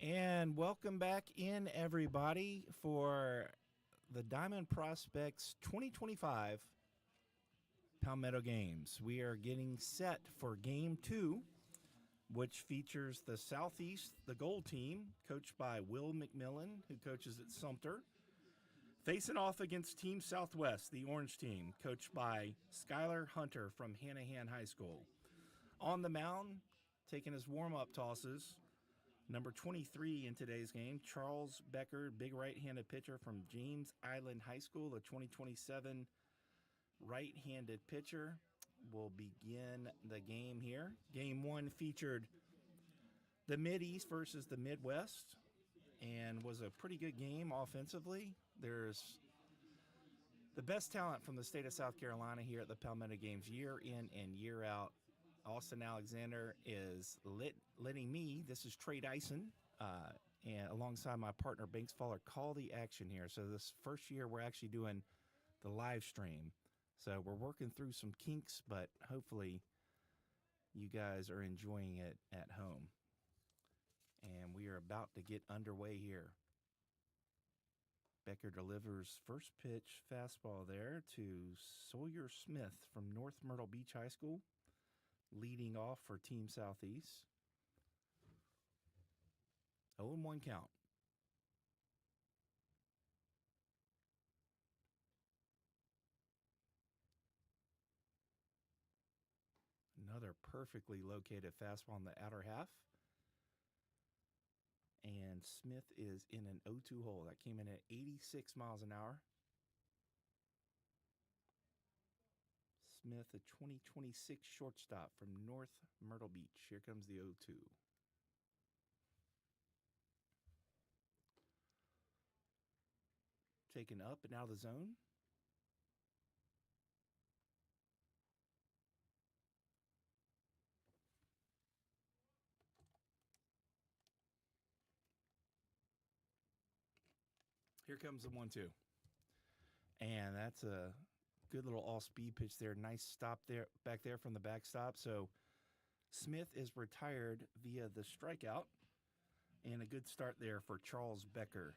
And welcome back in, everybody, for the Diamond Prospects 2025 Palmetto Games. We are getting set for Game 2, which features the Southeast, the Gold Team, coached by Will McMillan, who coaches at Sumter, facing off against Team Southwest, the Orange Team, coached by Skylar Hunter from Hanahan High School. On the mound, taking his warm-up tosses, number 23 in today's game, Charles Becker, big right-handed pitcher from James Island High School, a 2027 right-handed pitcher, will begin the game here. Game 1 featured the Mid-East versus the Midwest and was a pretty good game offensively. There's the best talent from the state of South Carolina here at the Palmetto Games year in and year out. Austin Alexander is letting me, this is Trey Dyson, and alongside my partner Banks Fowler, call the action here. So this first year we're actually doing the live stream. So we're working through some kinks, but hopefully you guys are enjoying it at home. And we are about to get underway here. Becker delivers first pitch fastball there to Sawyer Smith from North Myrtle Beach High School, leading off for Team Southeast. 0-1 count. Another perfectly located fastball in the outer half. And Smith is in an 0-2 hole. That came in at 86 miles an hour. Smith, a 2026 shortstop from North Myrtle Beach. Here comes the 0-2. Taken up and out of the zone. Here comes the 1-2. And that's a good little all-speed pitch there. Nice stop there, back there from the backstop. So Smith is retired via the strikeout. And a good start there for Charles Becker.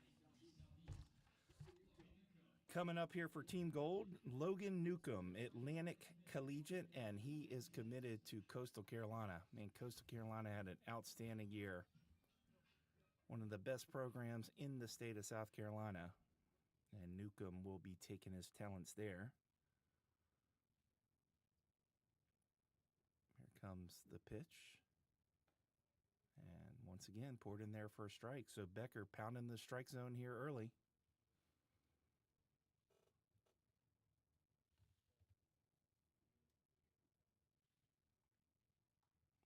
Coming up here for Team Gold, Logan Newcomb, Atlantic Collegiate, and he is committed to Coastal Carolina. Man, Coastal Carolina had an outstanding year. One of the best programs in the state of South Carolina. And Newcomb will be taking his talents there. Here comes the pitch. And once again, poured in there for a strike. So Becker pounding the strike zone here early.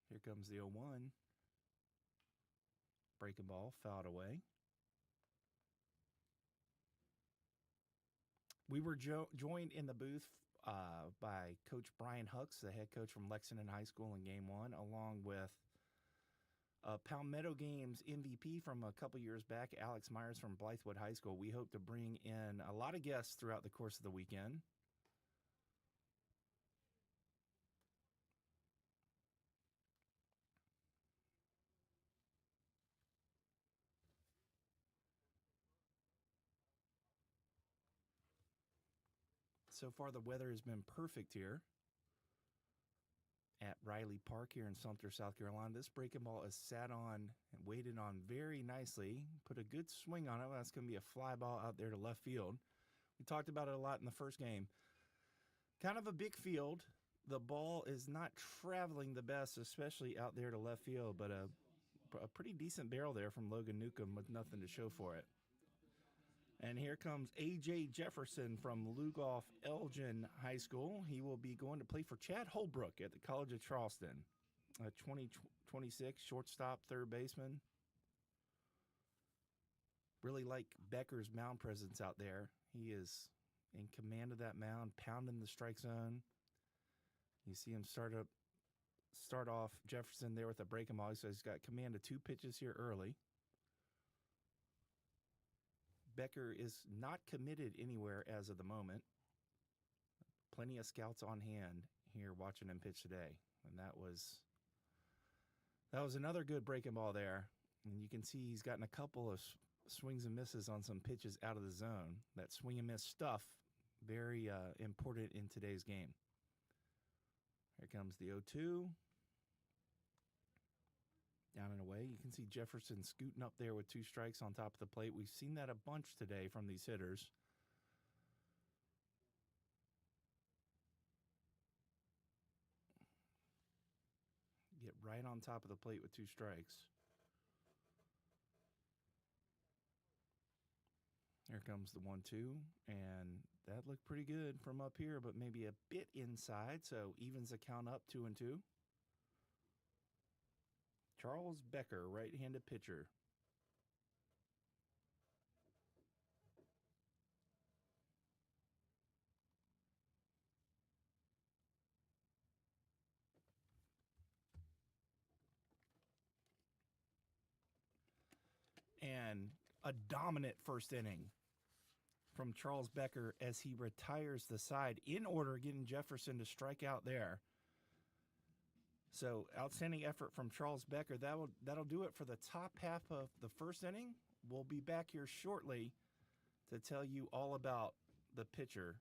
Here comes the 0-1. Breaking ball, fouled away. We were joined in the booth by Coach Brian Hucks, the head coach from Lexington High School in Game 1, along with Palmetto Games MVP from a couple years back, Alex Myers from Blythewood High School. We hope to bring in a lot of guests throughout the course of the weekend. So far, the weather has been perfect here at Riley Park here in Sumter, South Carolina. This breaking ball is sat on and waited on very nicely. Put a good swing on it. That's going to be a fly ball out there to left field. We talked about it a lot in the first game. Kind of a big field. The ball is not traveling the best, especially out there to left field, but a pretty decent barrel there from Logan Newcomb with nothing to show for it. And here comes A.J. Jefferson from Lugoff Elgin High School. He will be going to play for Chad Holbrook at the College of Charleston. 2026 shortstop, third baseman. Really like Becker's mound presence out there. He is in command of that mound, pounding the strike zone. You see him start off Jefferson there with a breaking ball. So he's got command of 2 pitches here early. Becker is not committed anywhere as of the moment. Plenty of scouts on hand here watching him pitch today. And that was another good breaking ball there. And you can see he's gotten a couple of swings and misses on some pitches out of the zone. That swing and miss stuff, very important in today's game. Here comes the 0-2. Down and away. You can see Jefferson scooting up there with 2 strikes on top of the plate. We've seen that a bunch today from these hitters. Get right on top of the plate with 2 strikes. Here comes the 1-2, and that looked pretty good from up here, but maybe a bit inside, so evens the count up 2-2. Charles Becker, right-handed pitcher. And a dominant first inning from Charles Becker as he retires the side in order, getting Jefferson to strike out there. So outstanding effort from Charles Becker. That'll do it for the top half of the first inning. We'll be back here shortly to tell you all about the pitcher.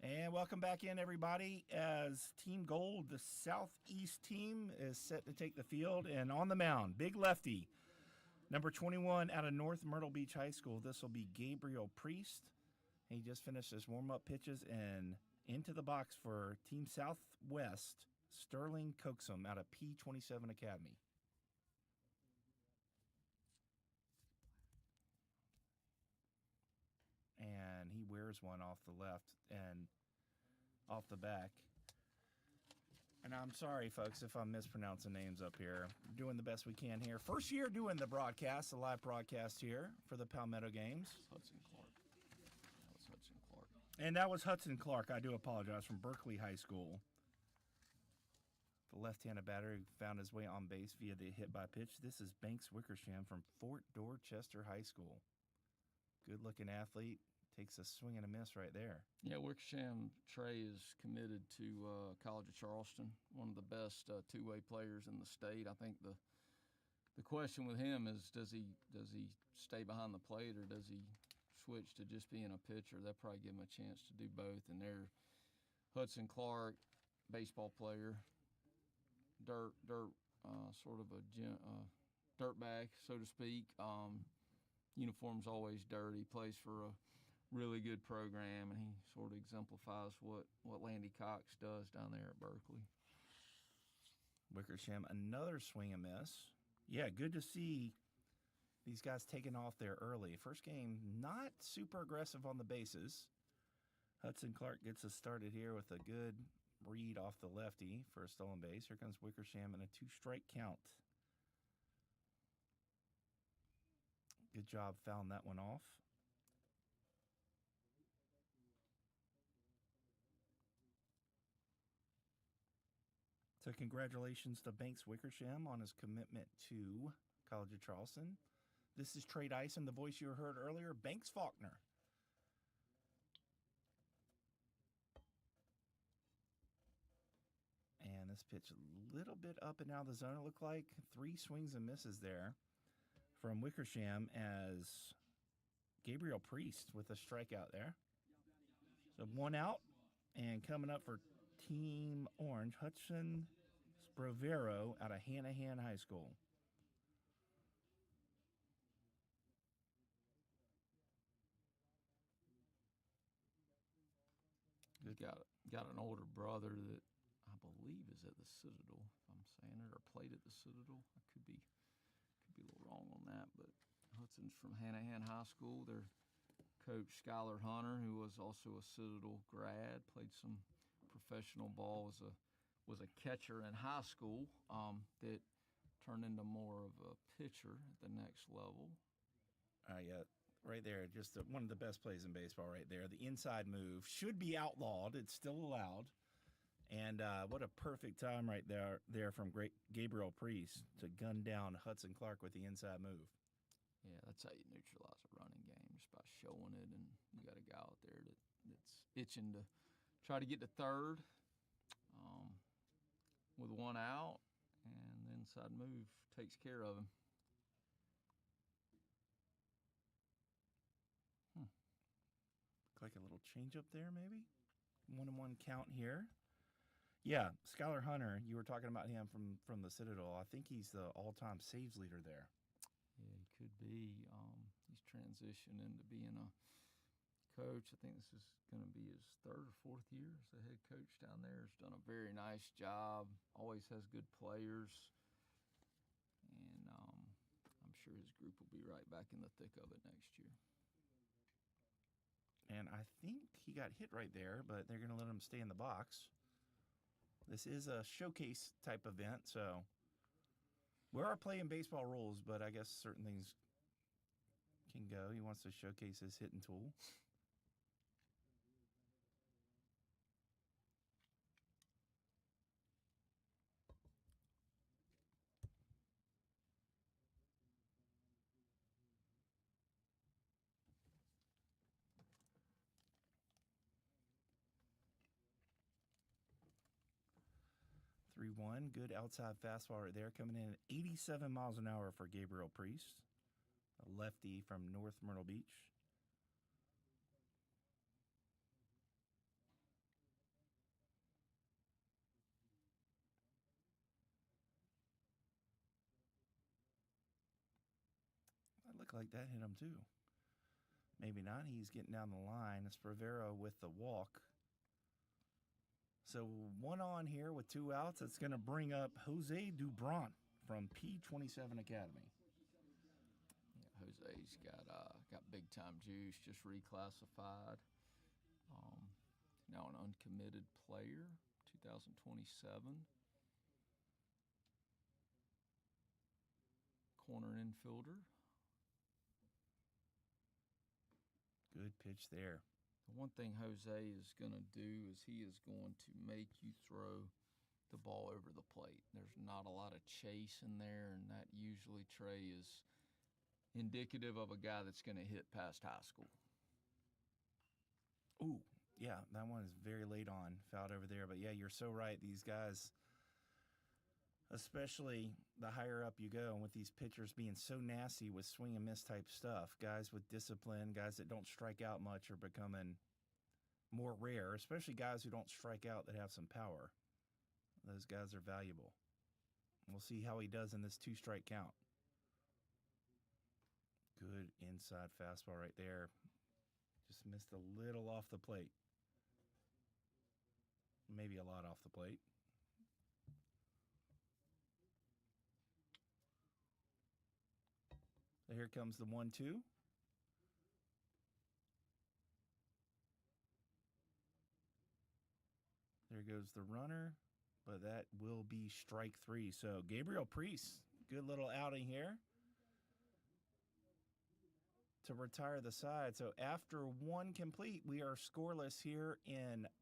And welcome back in, everybody, as Team Gold, the Southeast team, is set to take the field. And on the mound, big lefty, number 21 out of North Myrtle Beach High School. This will be Gabriel Priest. He just finished his warm-up pitches and into the box for Team Southwest, Sterling Coaxum out of P27 Academy. And he wears one off the left and off the back. And I'm sorry, folks, if I'm mispronouncing names up here. We're doing the best we can here. First year doing the broadcast, the live broadcast here for the Palmetto Games. Hudson Clark. That was Hudson Clark. And that was Hudson Clark, I do apologize, from Berkeley High School. The left-handed batter who found his way on base via the hit-by-pitch. This is Banks Wickersham from Fort Dorchester High School. Good-looking athlete. Takes a swing and a miss right there. Yeah, Wickersham Trey is committed to College of Charleston, one of the best two-way players in the state. I think the question with him is does he stay behind the plate or does he switch to just being a pitcher? They'll probably give him a chance to do both. And there, Hudson Clark, baseball player, dirt sort of a dirt bag, so to speak. Uniform's always dirty. Plays for a really good program, and he sort of exemplifies what Landy Cox does down there at Berkeley. Wickersham, another swing and miss. Yeah, good to see these guys taking off there early. First game, not super aggressive on the bases. Hudson Clark gets us started here with a good Reed off the lefty for a stolen base. Here comes Wickersham and a 2-strike count. Good job fouling that one off. So congratulations to Banks Wickersham on his commitment to College of Charleston. This is Trey Dyson, the voice you heard earlier, Banks Faulkner. And this pitch a little bit up and out of the zone, it looked like. 3 swings and misses there from Wickersham as Gabriel Priest with a strikeout there. So 1 out, and coming up for Team Orange, Hudson Sprovero out of Hanahan High School. Got an older brother that I believe is at the Citadel, if I'm saying it, or played at the Citadel. I could be a little wrong on that, but Hudson's from Hanahan High School. Their coach, Skylar Hunter, who was also a Citadel grad, played some professional ball, was a catcher in high school that turned into more of a pitcher at the next level. Yeah, right there, just one of the best plays in baseball right there. The inside move should be outlawed. It's still allowed. And what a perfect time right there from Gabriel Priest to gun down Hudson Clark with the inside move. Yeah, that's how you neutralize a running game, just by showing it. And you got a guy out there that's itching to try to get to third with 1 out, and the inside move takes care of him. Like a little change up there, maybe? 1-1 count here. Yeah, Skylar Hunter, you were talking about him from the Citadel. I think he's the all-time saves leader there. Yeah, he could be. He's transitioned into being a coach. I think this is going to be his 3rd or 4th year as the head coach down there. He's done a very nice job. Always has good players. And I'm sure his group will be right back in the thick of it next year. And I think he got hit right there, but they're going to let him stay in the box. This is a showcase type event, so we are playing baseball rules, but I guess certain things can go. He wants to showcase his hitting tool. Good outside fastball right there, coming in at 87 miles an hour for Gabriel Priest, a lefty from North Myrtle Beach. That looked like that hit him too. Maybe not. He's getting down the line. It's Rivera with the walk. So 1 on here with 2 outs. It's going to bring up Jose Dubron from P27 Academy. Yeah, Jose's got big time juice. Just reclassified. Now an uncommitted player. 2027. Corner infielder. Good pitch there. The one thing Jose is going to do is he is going to make you throw the ball over the plate. There's not a lot of chase in there, and that usually, Trey, is indicative of a guy that's going to hit past high school. Ooh, yeah, that one is very late on, fouled over there. But, yeah, you're so right. These guys, especially the higher up you go, and with these pitchers being so nasty with swing and miss type stuff, guys with discipline, guys that don't strike out much are becoming more rare, especially guys who don't strike out that have some power. Those guys are valuable. We'll see how he does in this 2-strike count. Good inside fastball right there. Just missed a little off the plate. Maybe a lot off the plate. So here comes the 1-2. There goes the runner, but that will be strike 3. So Gabriel Priest, good little outing here to retire the side. So after 1 complete, we are scoreless here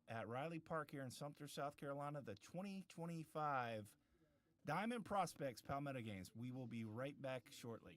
at Riley Park here in Sumter, South Carolina, the 2025 Diamond Prospects Palmetto Games. We will be right back shortly.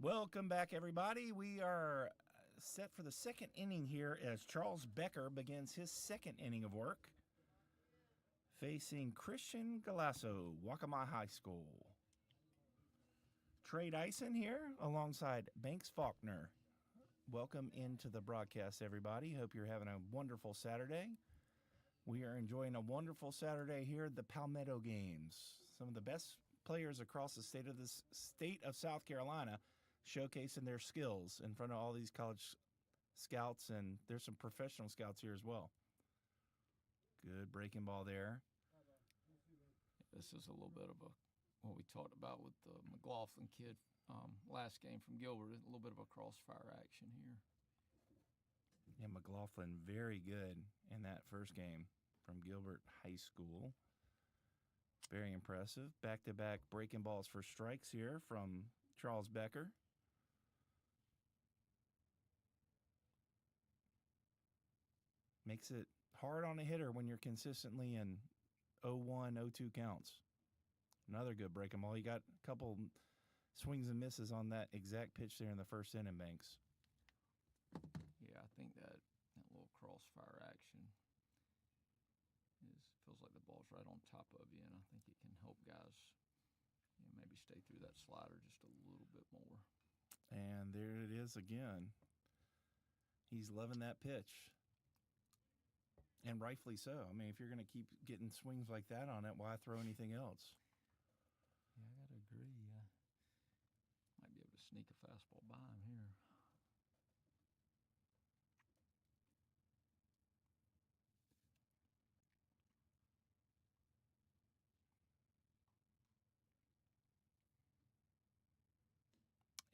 Welcome back, everybody. We are set for the second inning here as Charles Becker begins his second inning of work, facing Christian Galasso, Waccamaw High School. Trey Dyson here alongside Banks Faulkner. Welcome into the broadcast, everybody. Hope you're having a wonderful Saturday. We are enjoying a wonderful Saturday here at the Palmetto Games. Some of the best players across the state of South Carolina showcasing their skills in front of all these college scouts, and there's some professional scouts here as well. Good breaking ball there. This is a little bit of what we talked about with the McLaughlin kid last game from Gilbert, a little bit of a crossfire action here. Yeah, McLaughlin very good in that first game from Gilbert High School. Very impressive. Back-to-back breaking balls for strikes here from Charles Becker. Makes it hard on a hitter when you're consistently in 0-1, 0-2 counts. Another good breaking ball. He got a couple swings and misses on that exact pitch there in the first inning, Banks. Yeah, I think that little crossfire action feels like the ball's right on top of you, and I think it can help guys maybe stay through that slider just a little bit more. And there it is again. He's loving that pitch. And rightfully so. I mean, if you're going to keep getting swings like that on it, why throw anything else? Yeah, I got to agree. Might be able to sneak a fastball by him here.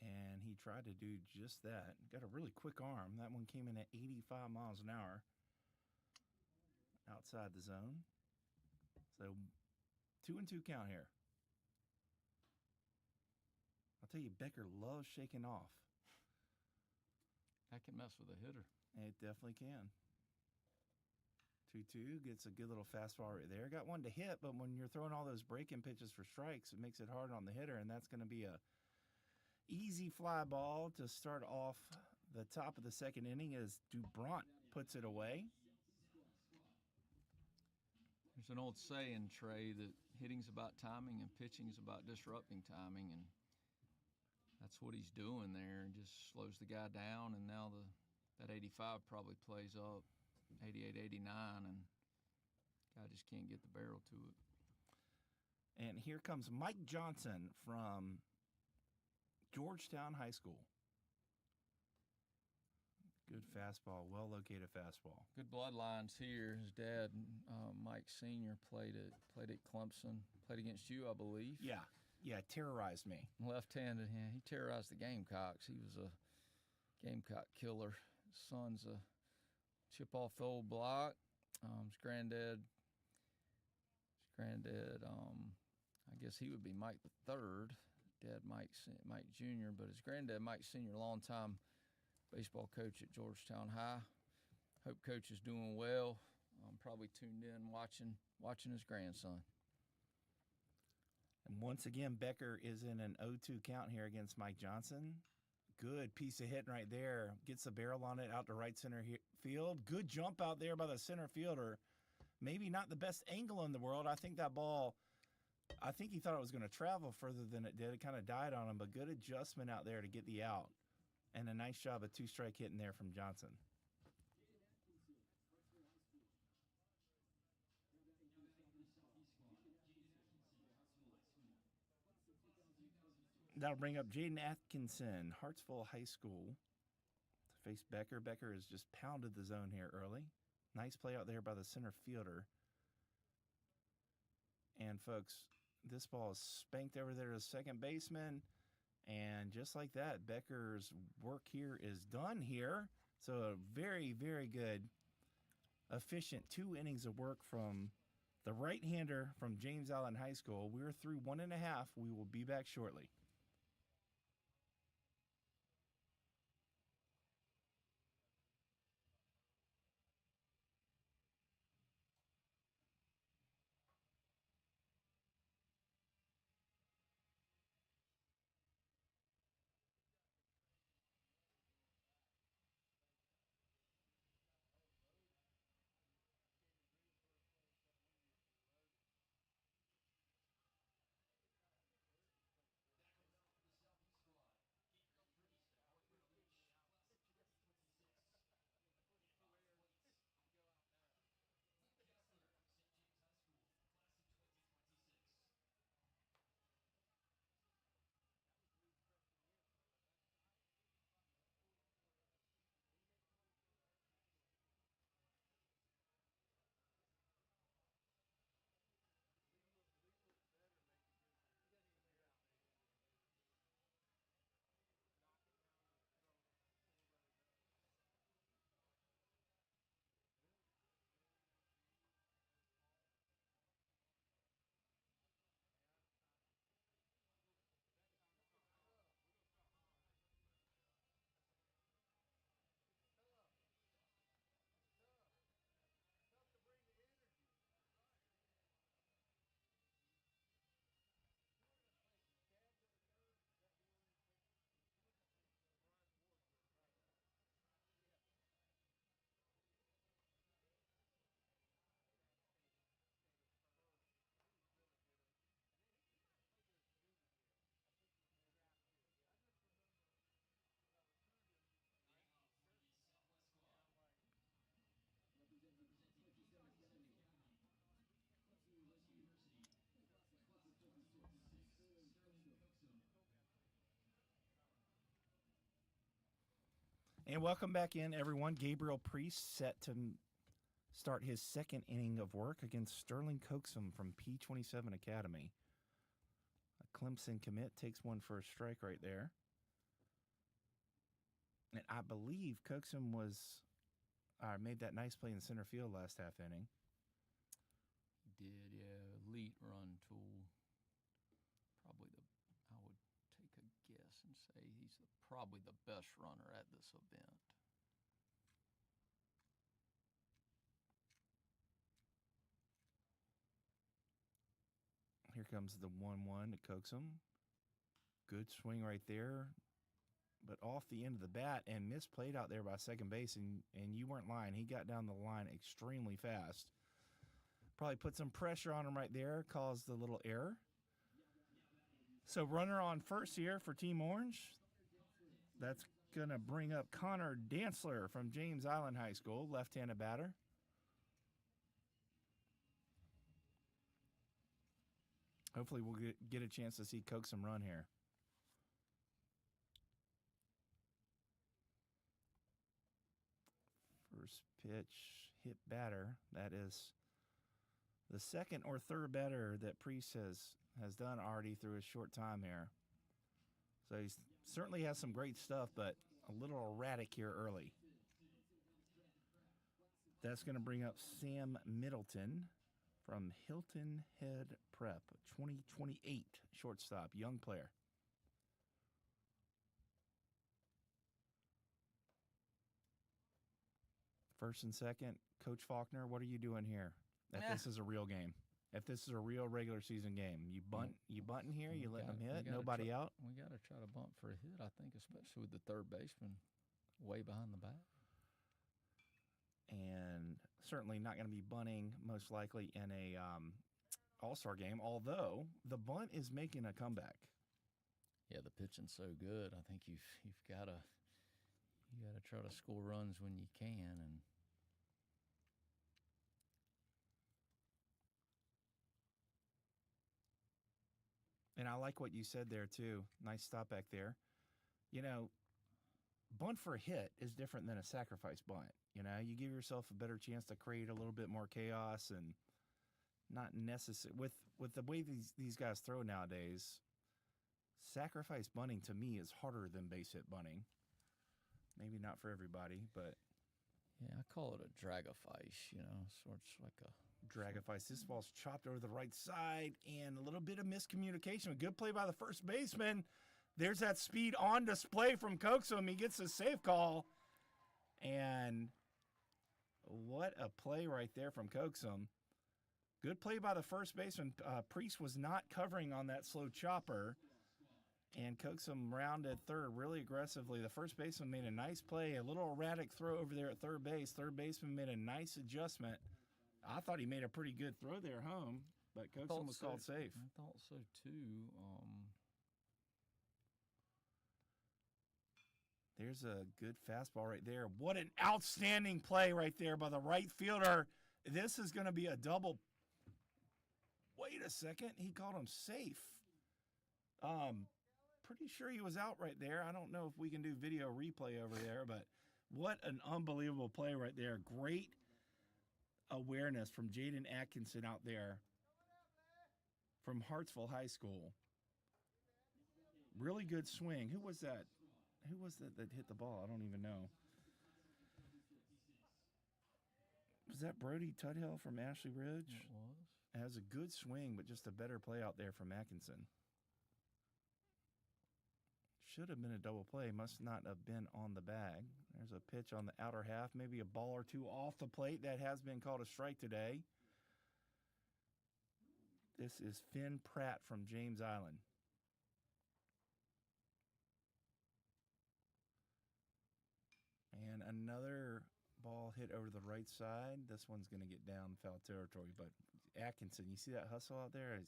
And he tried to do just that. Got a really quick arm. That one came in at 85 miles an hour outside the zone. So 2-2 count here. I'll tell you, Becker loves shaking off. That can mess with a hitter. It definitely can. 2-2 gets a good little fastball right there. Got one to hit, but when you're throwing all those breaking pitches for strikes, it makes it hard on the hitter, and that's going to be a easy fly ball to start off the top of the second inning as Dubront puts it away. There's an old saying, Trey, that hitting's about timing and pitching's about disrupting timing, and that's what he's doing there, and just slows the guy down. And now that 85 probably plays up 88, 89, and guy just can't get the barrel to it. And here comes Mike Johnson from Georgetown High School. Good fastball, well-located fastball. Good bloodlines here. His dad, Mike Sr., played at Clemson. Played against you, I believe. Yeah, terrorized me. Left-handed. Yeah, he terrorized the Gamecocks. He was a Gamecock killer. His son's a chip off the old block. His granddad, I guess he would be Mike the Third. Dad Mike Jr., but his granddad Mike Sr., longtime baseball coach at Georgetown High. Hope Coach is doing well. Probably tuned in watching his grandson. And once again, Becker is in an 0-2 count here against Mike Johnson. Good piece of hitting right there. Gets the barrel on it out to right center field. Good jump out there by the center fielder. Maybe not the best angle in the world. I think that ball, I think he thought it was going to travel further than it did. It kind of died on him, but good adjustment out there to get the out. And a nice job of two-strike hitting there from Johnson. That'll bring up Jaden Atkinson, Hartsville High School, to face Becker. Becker has just pounded the zone here early. Nice play out there by the center fielder. And, folks, this ball is spanked over there to the second baseman. And just like that, Becker's work here is done here. So a very, very good, efficient 2 innings of work from the right-hander from James Allen High School. We're through 1.5. We will be back shortly. And welcome back in, everyone. Gabriel Priest set to start his second inning of work against Sterling Coaxum from P27 Academy. A Clemson commit takes one for a strike right there. And I believe Coaxum made that nice play in center field last half inning. Did, yeah. Elite run tool. Probably I would take a guess and say he's probably the best runner at this event. Here comes the 1-1 to Coaxum. Good swing right there, but off the end of the bat and misplayed out there by second base, and you weren't lying. He got down the line extremely fast. Probably put some pressure on him right there, caused the little error. So runner on first here for Team Orange. That's going to bring up Connor Dantzler from James Island High School, left-handed batter. Hopefully we'll get a chance to see Coaxum run here. First pitch, hit batter. That is the second or third batter that Priest has done already through his short time here. So he certainly has some great stuff, but a little erratic here early. That's going to bring up Sam Middleton from Hilton Head Prep, 2028 shortstop, young player. First and second, Coach Faulkner, what are you doing here? This is a real game. If this is a real regular season game, you bunt in here, you let them hit, nobody out. We got to try to bunt for a hit, I think, especially with the third baseman way behind the bat. And certainly not going to be bunting, most likely, in a all-star game, although the bunt is making a comeback. Yeah, the pitching's so good. I think you've got to try to score runs when you can. And I like what you said there, too. Nice stop back there. You know, bunt for a hit is different than a sacrifice bunt. You know, you give yourself a better chance to create a little bit more chaos and not necessary. With the way these guys throw nowadays, sacrifice bunting to me is harder than base hit bunting. Maybe not for everybody, but. Yeah, I call it a dragifice, you know, sort of like a. Dragifice. This ball's chopped over the right side and a little bit of miscommunication. A good play by the first baseman. There's that speed on display from Coaxum. He gets a safe call. And what a play right there from Coaxum. Good play by the first baseman. Priest was not covering on that slow chopper. And Coaxum rounded third really aggressively. The first baseman made a nice play. A little erratic throw over there at third base. Third baseman made a nice adjustment. I thought he made a pretty good throw there home, but Coaxum was called safe. I thought so, too. There's a good fastball right there. What an outstanding play right there by the right fielder. This is going to be a double. Wait a second. He called him safe. Pretty sure he was out right there. I don't know if we can do video replay over there, but what an unbelievable play right there. Great awareness from Jaden Atkinson out there from Hartsville High School. Really good swing. Who was that? Who was that hit the ball? I don't even know. Was that Brody Tudhill from Ashley Ridge? It was. It has a good swing, but just a better play out there from Atkinson. Should have been a double play. Must not have been on the bag. There's a pitch on the outer half. Maybe a ball or two off the plate. That has been called a strike today. This is Finn Pratt from James Island. And another ball hit over the right side. This one's going to get down foul territory. But Atkinson, you see that hustle out there?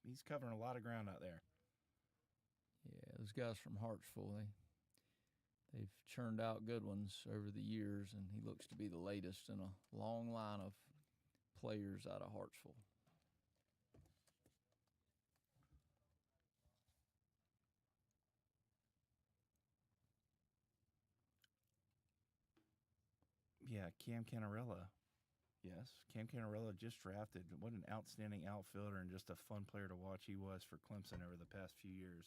He's covering a lot of ground out there. Yeah, those guys from Hartsville, they've churned out good ones over the years, and he looks to be the latest in a long line of players out of Hartsville. Yeah, Cam Canarella. Yes, Cam Canarella just drafted. What an outstanding outfielder and just a fun player to watch he was for Clemson over the past few years.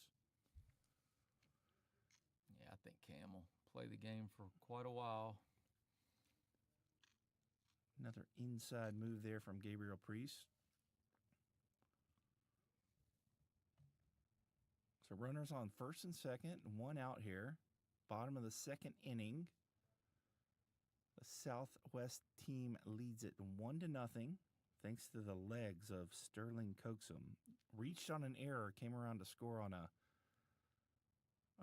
Yeah, I think Cam will play the game for quite a while. Another inside move there from Gabriel Priest. So runners on first and second, one out here. Bottom of the second inning. The Southwest team leads it 1-0, thanks to the legs of Sterling Coaxum. Reached on an error, came around to score on a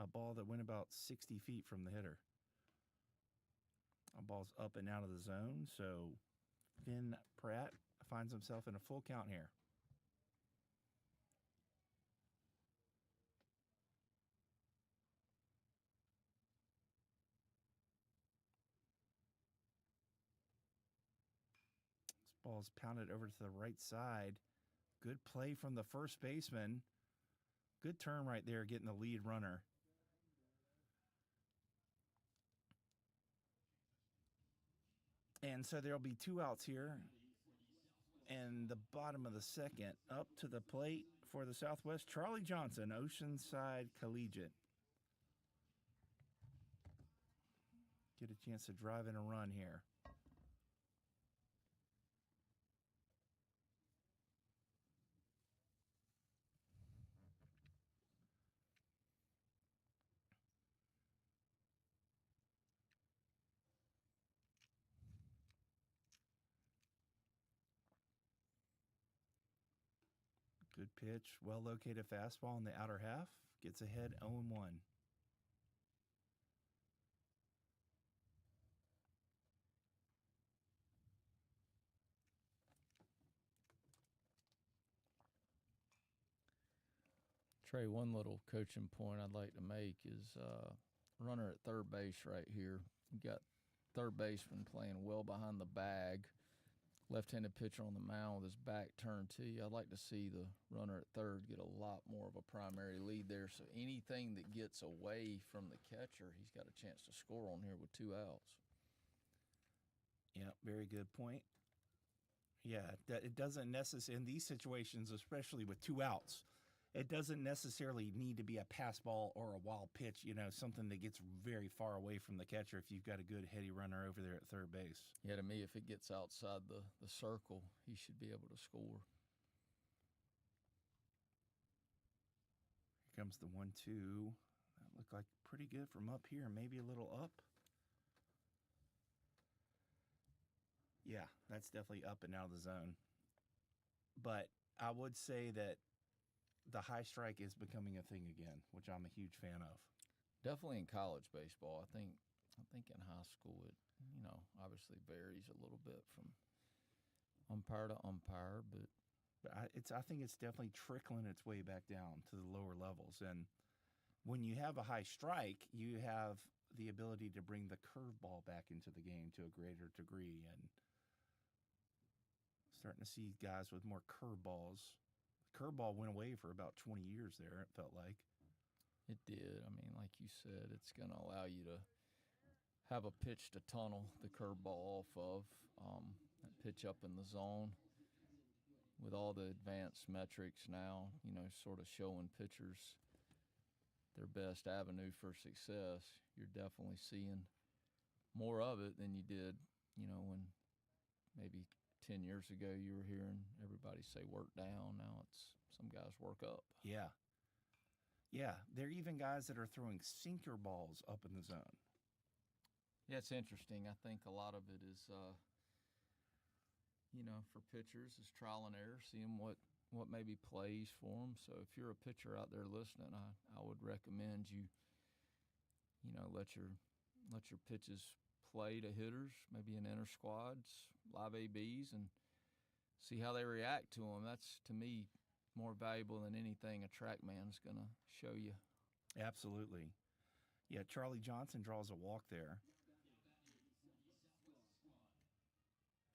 ball that went about 60 feet from the hitter. A ball's up and out of the zone, so Finn Pratt finds himself in a full count here. This ball's pounded over to the right side. Good play from the first baseman. Good turn right there, getting the lead runner. And so there'll be 2 outs here. And the bottom of the second, up to the plate for the Southwest, Charlie Johnson, Oceanside Collegiate. Get a chance to drive in a run here. Good pitch, well-located fastball in the outer half. Gets ahead 0-1. Trey, one little coaching point I'd like to make is runner at third base right here. You got third baseman playing well behind the bag. Left-handed pitcher on the mound with his back turned to you. I'd like to see the runner at third get a lot more of a primary lead there. So anything that gets away from the catcher, he's got a chance to score on here with 2 outs. Yeah, very good point. Yeah, that it doesn't necessarily, in these situations, especially with 2 outs, it doesn't necessarily need to be a pass ball or a wild pitch, something that gets very far away from the catcher if you've got a good heady runner over there at third base. Yeah, to me, if it gets outside the circle, he should be able to score. Here comes the 1-2. That looked like pretty good from up here, maybe a little up. Yeah, that's definitely up and out of the zone. But I would say that the high strike is becoming a thing again, which I'm a huge fan of. Definitely in college baseball. I think in high school it, obviously varies a little bit from umpire to umpire, but I think it's definitely trickling its way back down to the lower levels. And when you have a high strike, you have the ability to bring the curveball back into the game to a greater degree, and starting to see guys with more curveballs. Curveball went away for about 20 years there, it felt like. It did. I mean, like you said, it's going to allow you to have a pitch to tunnel the curveball off of, that pitch up in the zone. With all the advanced metrics now, sort of showing pitchers their best avenue for success, you're definitely seeing more of it than you did, when maybe 10 years ago you were hearing everybody say work down. Now it's some guys work up. Yeah. Yeah, there are even guys that are throwing sinker balls up in the zone. Yeah, it's interesting. I think a lot of it is, for pitchers is trial and error, seeing what maybe plays for them. So if you're a pitcher out there listening, I would recommend you, let your pitches play to hitters, maybe in inner squads, live ABs, and see how they react to them. That's, to me, more valuable than anything a TrackMan's going to show you. Absolutely. Yeah, Charlie Johnson draws a walk there.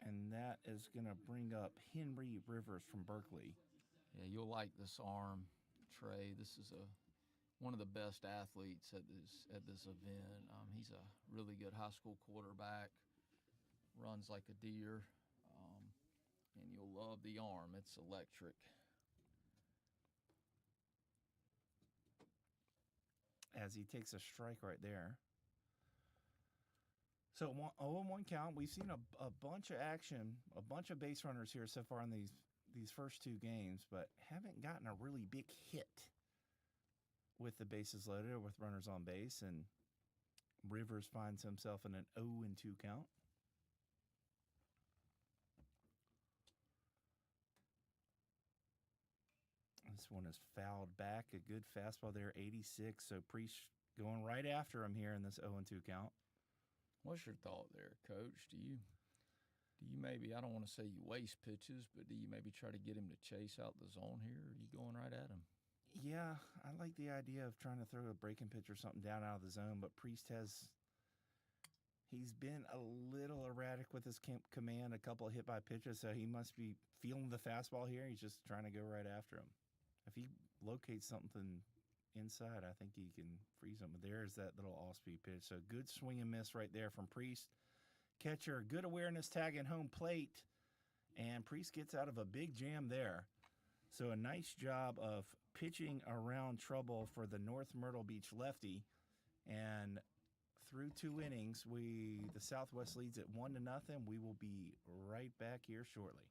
And that is going to bring up Henry Rivers from Berkeley. Yeah, you'll like this arm, Trey. This is one of the best athletes at this event. He's a really good high school quarterback, runs like a deer, and you'll love the arm. It's electric. As he takes a strike right there. So 0-1 count. We've seen a bunch of action, a bunch of base runners here so far in these first 2 games, but haven't gotten a really big hit with the bases loaded or with runners on base, and Rivers finds himself in an 0-2 count. This one is fouled back. A good fastball there, 86. So Priest going right after him here in this 0-2 count. What's your thought there, Coach? Do you maybe, I don't want to say you waste pitches, but do you maybe try to get him to chase out the zone here, or are you going right at him? Yeah, I like the idea of trying to throw a breaking pitch or something down out of the zone, but Priest he's been a little erratic with his command, a couple of hit by pitches, so he must be feeling the fastball here. He's just trying to go right after him. If he locates something inside, I think he can freeze him. There's that little off-speed pitch. So good swing and miss right there from Priest. Catcher, good awareness tagging home plate, and Priest gets out of a big jam there. So a nice job of pitching around trouble for the North Myrtle Beach lefty, and through 2 innings, the Southwest leads at 1-0. We will be right back here shortly.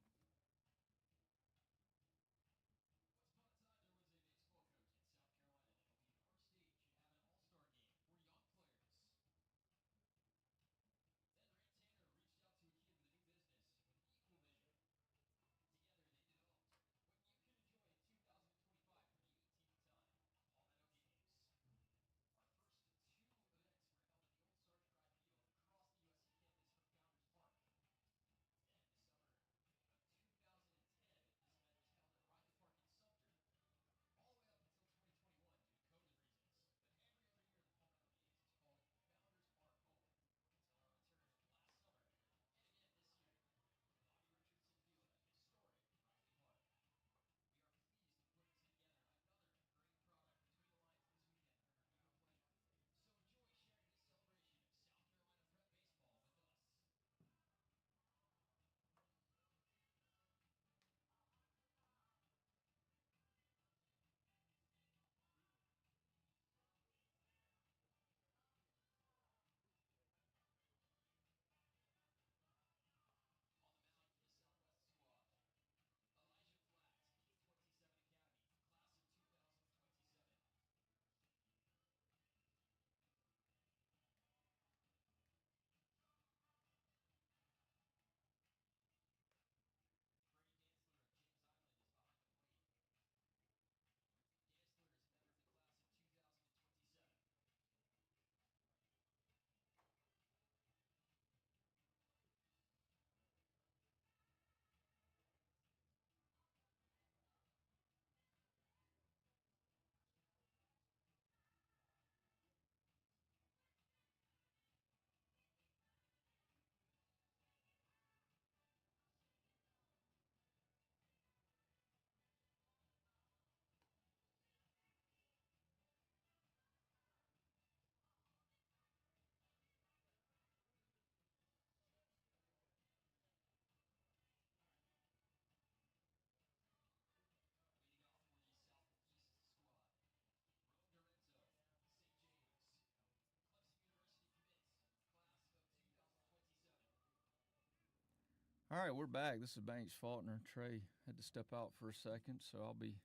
All right, we're back. This is Banks Faulkner. Trey had to step out for a second, so I'll be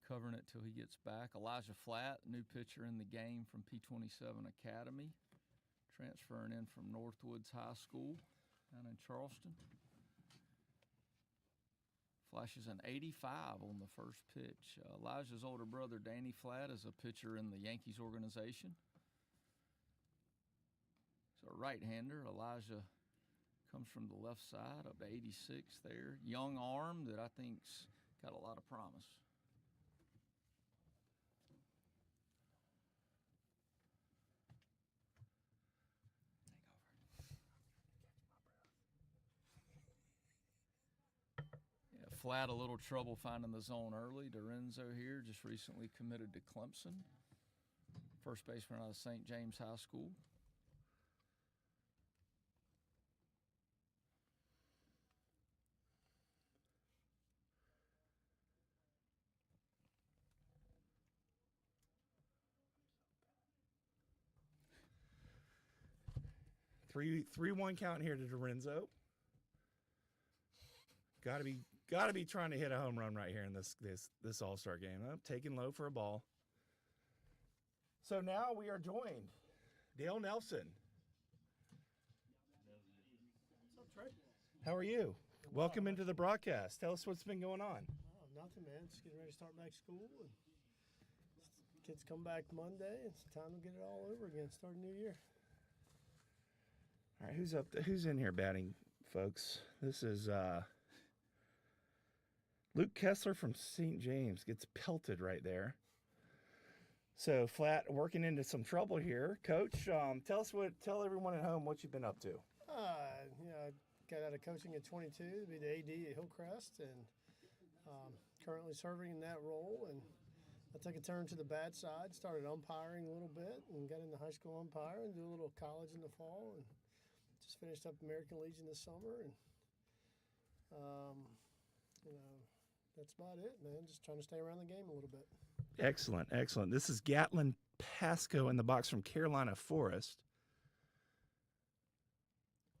covering it till he gets back. Elijah Flatt, new pitcher in the game from P27 Academy, transferring in from Northwoods High School down in Charleston. Flashes an 85 on the first pitch. Elijah's older brother, Danny Flatt, is a pitcher in the Yankees organization. So a right-hander. Elijah comes from the left side of the 86 there. Young arm that I think's got a lot of promise. Yeah, Flat, a little trouble finding the zone early. Dorenzo here just recently committed to Clemson. First baseman out of St. James High School. Three one count here to Dorenzo. Gotta be trying to hit a home run right here in this All-Star game. Taking low for a ball. So now we are joined. Dale Nelson. What's up, Trey? How are you? Welcome into the broadcast. Tell us what's been going on. Oh, nothing, man. Just getting ready to start back school. And kids come back Monday. It's time to get it all over again. Start a new year. All right, who's in here batting folks. This is Luke Kessler from St. James gets pelted right there. So Flat working into some trouble here. Coach, tell everyone at home what you've been up to. I got out of coaching at 22 to be the AD at Hillcrest, and currently serving in that role. And I took a turn to the bad side, started umpiring a little bit, and got into high school umpiring, do a little college in the fall, and just finished up American Legion this summer. And that's about it, man. Just trying to stay around the game a little bit. Excellent, excellent. This is Gatlin Pasco in the box from Carolina Forest.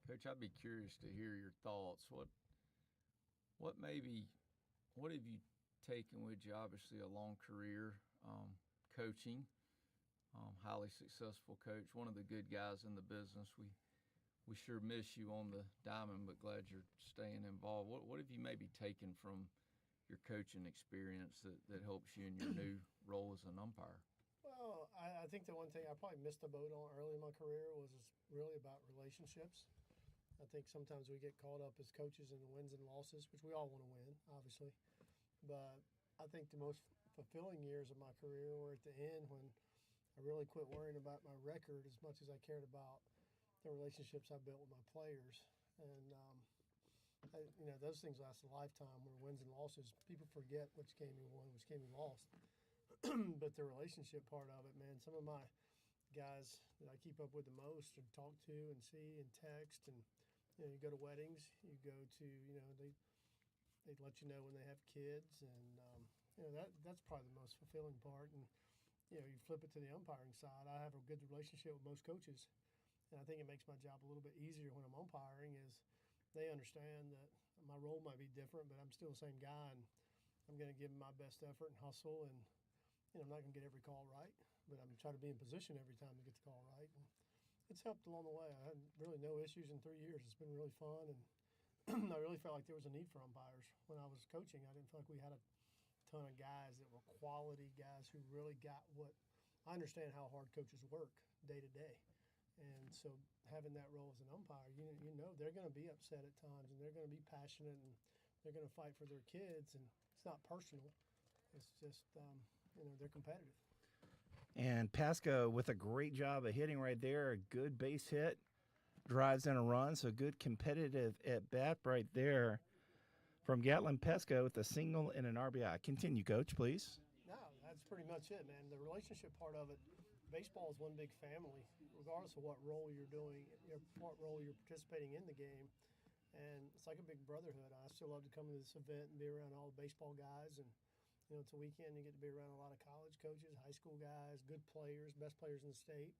Coach, I'd be curious to hear your thoughts. What have you taken with you? Obviously, a long career coaching, highly successful coach, one of the good guys in the business. We sure miss you on the diamond, but glad you're staying involved. What have you maybe taken from your coaching experience that helps you in your new role as an umpire? Well, I think the one thing I probably missed the boat on early in my career was really about relationships. I think sometimes we get caught up as coaches in the wins and losses, which we all want to win, obviously. But I think the most fulfilling years of my career were at the end when I really quit worrying about my record as much as I cared about the relationships I built with my players. And those things last a lifetime. Where wins and losses, people forget which game you won, which game you lost. But the relationship part of it, man, some of my guys that I keep up with the most and talk to and see and text, and you go to weddings, you go to they let you know when they have kids, and that's probably the most fulfilling part. And you flip it to the umpiring side. I have a good relationship with most coaches, and I think it makes my job a little bit easier when I'm umpiring. Is they understand that my role might be different, but I'm still the same guy, and I'm going to give my best effort and hustle. And I'm not going to get every call right, but I'm trying to be in position every time to get the call right. And it's helped along the way. I had really no issues in 3 years. It's been really fun, and I really felt like there was a need for umpires. When I was coaching, I didn't feel like we had a ton of guys that were quality guys who really got what – I understand how hard coaches work day to day. And so having that role as an umpire, they're going to be upset at times, and they're going to be passionate, and they're going to fight for their kids. And it's not personal. It's just they're competitive. And Pasco with a great job of hitting right there, a good base hit, drives in a run, so good competitive at bat right there from Gatlin Pasco with a single and an RBI. Continue, Coach, please. No, that's pretty much it, man. The relationship part of it, baseball is one big family, regardless of what role you're doing, what role you're participating in the game. And it's like a big brotherhood. I still love to come to this event and be around all the baseball guys. And it's a weekend, you get to be around a lot of college coaches, high school guys, good players, best players in the state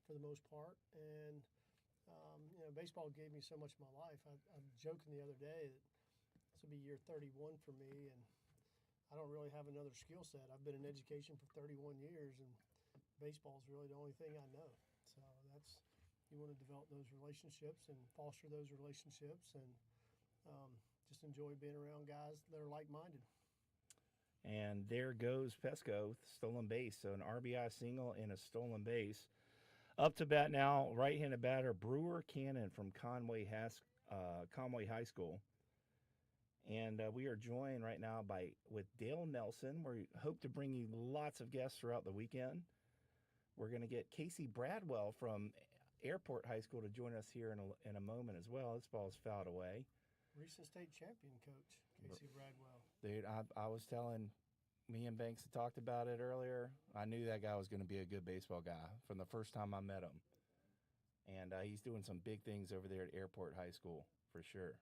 for the most part. And, baseball gave me so much of my life. I'm joking the other day that this will be year 31 for me, and I don't really have another skill set. I've been in education for 31 years, and baseball is really the only thing I know. So you want to develop those relationships and foster those relationships, and just enjoy being around guys that are like-minded. And there goes Pesco with stolen base. So an RBI single and a stolen base. Up to bat now, right-handed batter Brewer Cannon from Conway High School. And we are joined right now with Dale Nelson. We hope to bring you lots of guests throughout the weekend. We're going to get Casey Bradwell from Airport High School to join us here in a moment as well. This ball is fouled away. Recent state champion coach, Casey Bradwell. Dude, I was telling, me and Banks had talked about it earlier. I knew that guy was going to be a good baseball guy from the first time I met him. And he's doing some big things over there at Airport High School, for sure.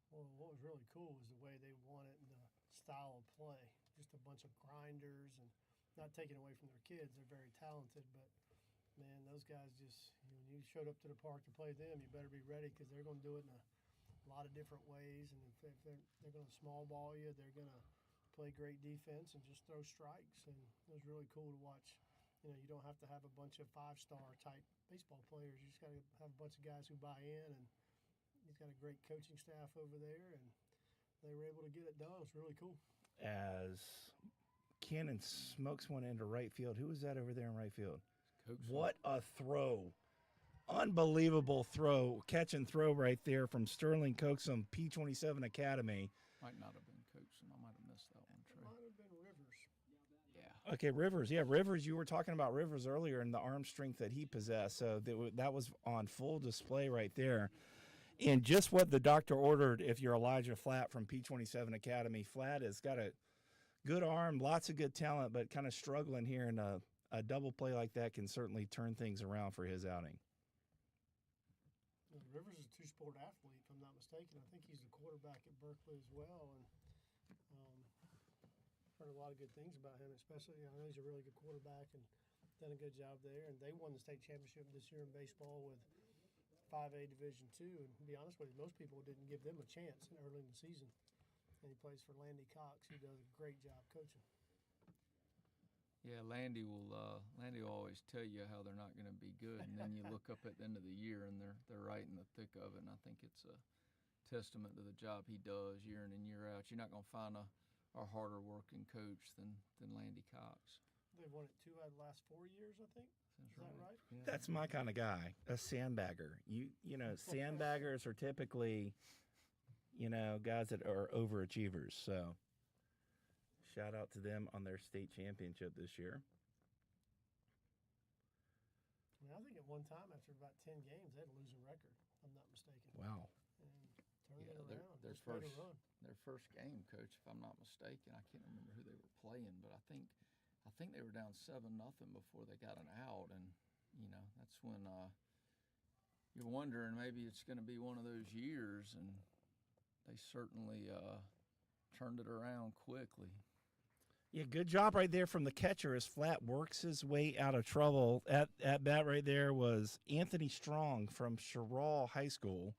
Well, what was really cool was the way they won it and the style of play. Just a bunch of grinders, and not taking away from their kids. They're very talented, but, man, those guys just, when you showed up to the park to play them, you better be ready because they're going to do it in a lot of different ways. And if they're going to small ball you, they're going to play great defense and just throw strikes. And it was really cool to watch. You don't have to have a bunch of five-star type baseball players. You just got to have a bunch of guys who buy in, and he's got a great coaching staff over there, and they were able to get it done. It's really cool. As Cannon smokes one into right field. Who was that over there in right field? Coach. What a throw Unbelievable throw, catch and throw right there from Sterling Coaxum, P27 Academy. Might not have been Coaxum. I might have missed that one, Trey. Might have been Rivers. Yeah. Okay, Rivers. Yeah, Rivers. You were talking about Rivers earlier and the arm strength that he possessed. So that was on full display right there. And just what the doctor ordered if you're Elijah Flatt from P27 Academy. Flatt has got a good arm, lots of good talent, but kind of struggling here. And a double play like that can certainly turn things around for his outing. Rivers is a two-sport athlete, if I'm not mistaken. I think he's the quarterback at Berkeley as well. And heard a lot of good things about him, especially, I know he's a really good quarterback and done a good job there. And they won the state championship this year in baseball with 5A Division II. And to be honest with you, most people didn't give them a chance early in the season. And he plays for Landy Cox, who does a great job coaching. Yeah, Landy will always tell you how they're not going to be good, and then you look up at the end of the year and they're right in the thick of it. And I think it's a testament to the job he does year in and year out. You're not going to find a harder working coach than Landy Cox. They've won it 2 out of the last 4 years, I think. Is that right? Yeah. That's my kind of guy, a sandbagger. You know, sandbaggers are typically, guys that are overachievers. So shout out to them on their state championship this year. I think at one time, after about 10 games, they had a losing record, if I'm not mistaken. Wow. And turned it Their around. Just made a run. first game, Coach, if I'm not mistaken, I can't remember who they were playing, but I think they were down 7-0 before they got an out, and that's when you're wondering maybe it's going to be one of those years, and they certainly turned it around quickly. Yeah, good job right there from the catcher as Flatt works his way out of trouble. At bat right there was Anthony Strong from Sherrall High School.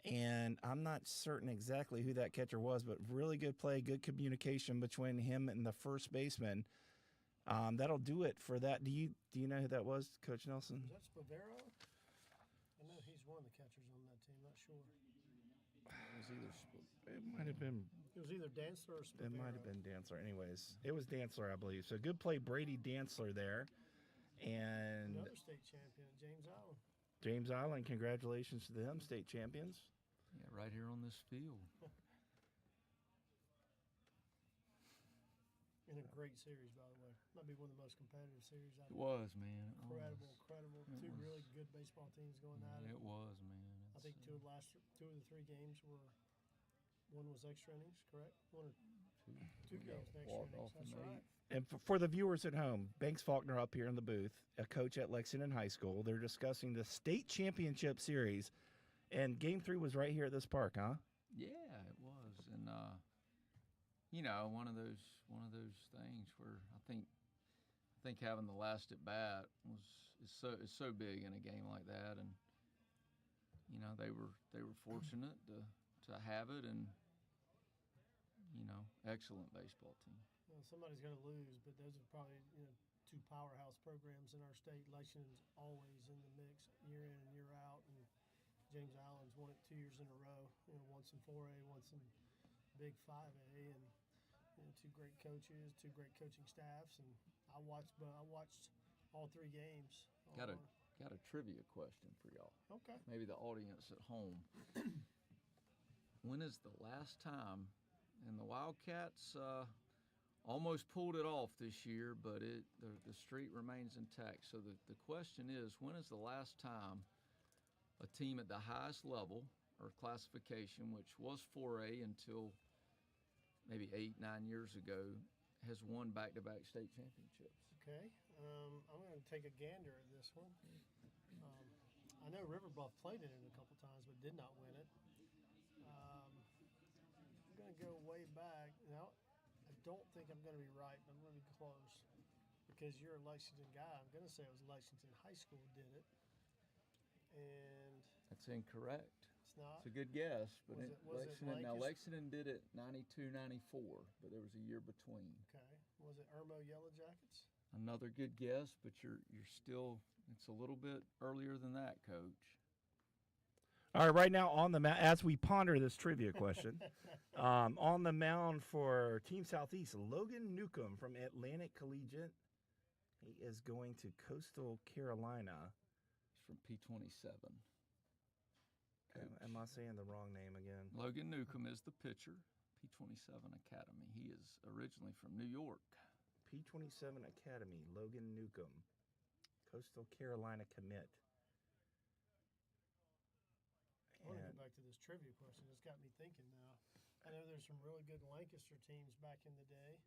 And I'm not certain exactly who that catcher was, but really good play, good communication between him and the first baseman. That'll do it for that. Do you know who that was, Coach Nelson? Is that Spavero? I know he's one of the catchers on that team. Not sure. It might have been. It was either Dantzler or Spavero. It might have been Dantzler. Anyways, it was Dantzler, I believe. So good play, Brady Dantzler there. And another state champion, James Allen. James Island, congratulations to them, state champions. Yeah, right here on this field. In a great series, by the way. Might be one of the most competitive series I've It was, man. Incredible. It Two was. really good baseball teams going at it. It was, man. I think two of the 3 games were, one was extra innings, correct? One or two games extra innings. That's right. And for the viewers at home, Banks Faulkner up here in the booth, a coach at Lexington High School. They're discussing the state championship series, and Game 3 was right here at this park, huh? Yeah, it was, and one of those things where I think having the last at bat is so big in a game like that, and they were fortunate to have it, and excellent baseball team. Well, somebody's going to lose, but those are probably 2 powerhouse programs in our state. Lexington's always in the mix year in and year out, and James Allen's won it 2 years in a row. Once in 4A, once in Big 5A, and 2 great coaches, 2 great coaching staffs, and I watched all 3 games. Got a trivia question for y'all. Okay. Maybe the audience at home. When is the last time? And the Wildcats almost pulled it off this year, but the streak remains intact. So the question is, when is the last time a team at the highest level or classification, which was 4A until maybe 8-9 years ago, has won back-to-back state championships? Okay. I'm going to take a gander at this one. I know River Bluff played in it a couple times, but did not win it. I'm going to go way back. Now, I don't think I'm going to be right, but I'm going to be close. Because you're a Lexington guy, I'm going to say it was Lexington High School did it. And that's incorrect. It's not? It's a good guess, but Lexington did it 92-94, but there was a year between. Okay. Was it Irmo Yellow Jackets? Another good guess, but you're still, it's a little bit earlier than that, Coach. All right, right now on the mound, as we ponder this trivia question, on the mound for Team Southeast, Logan Newcomb from Atlantic Collegiate. He is going to Coastal Carolina. He's from P27. Am I saying the wrong name again? Logan Newcomb is the pitcher, P27 Academy. He is originally from New York. P27 Academy, Logan Newcomb, Coastal Carolina commit. I want to go back to this trivia question. It's got me thinking now. I know there's some really good Lancaster teams back in the day,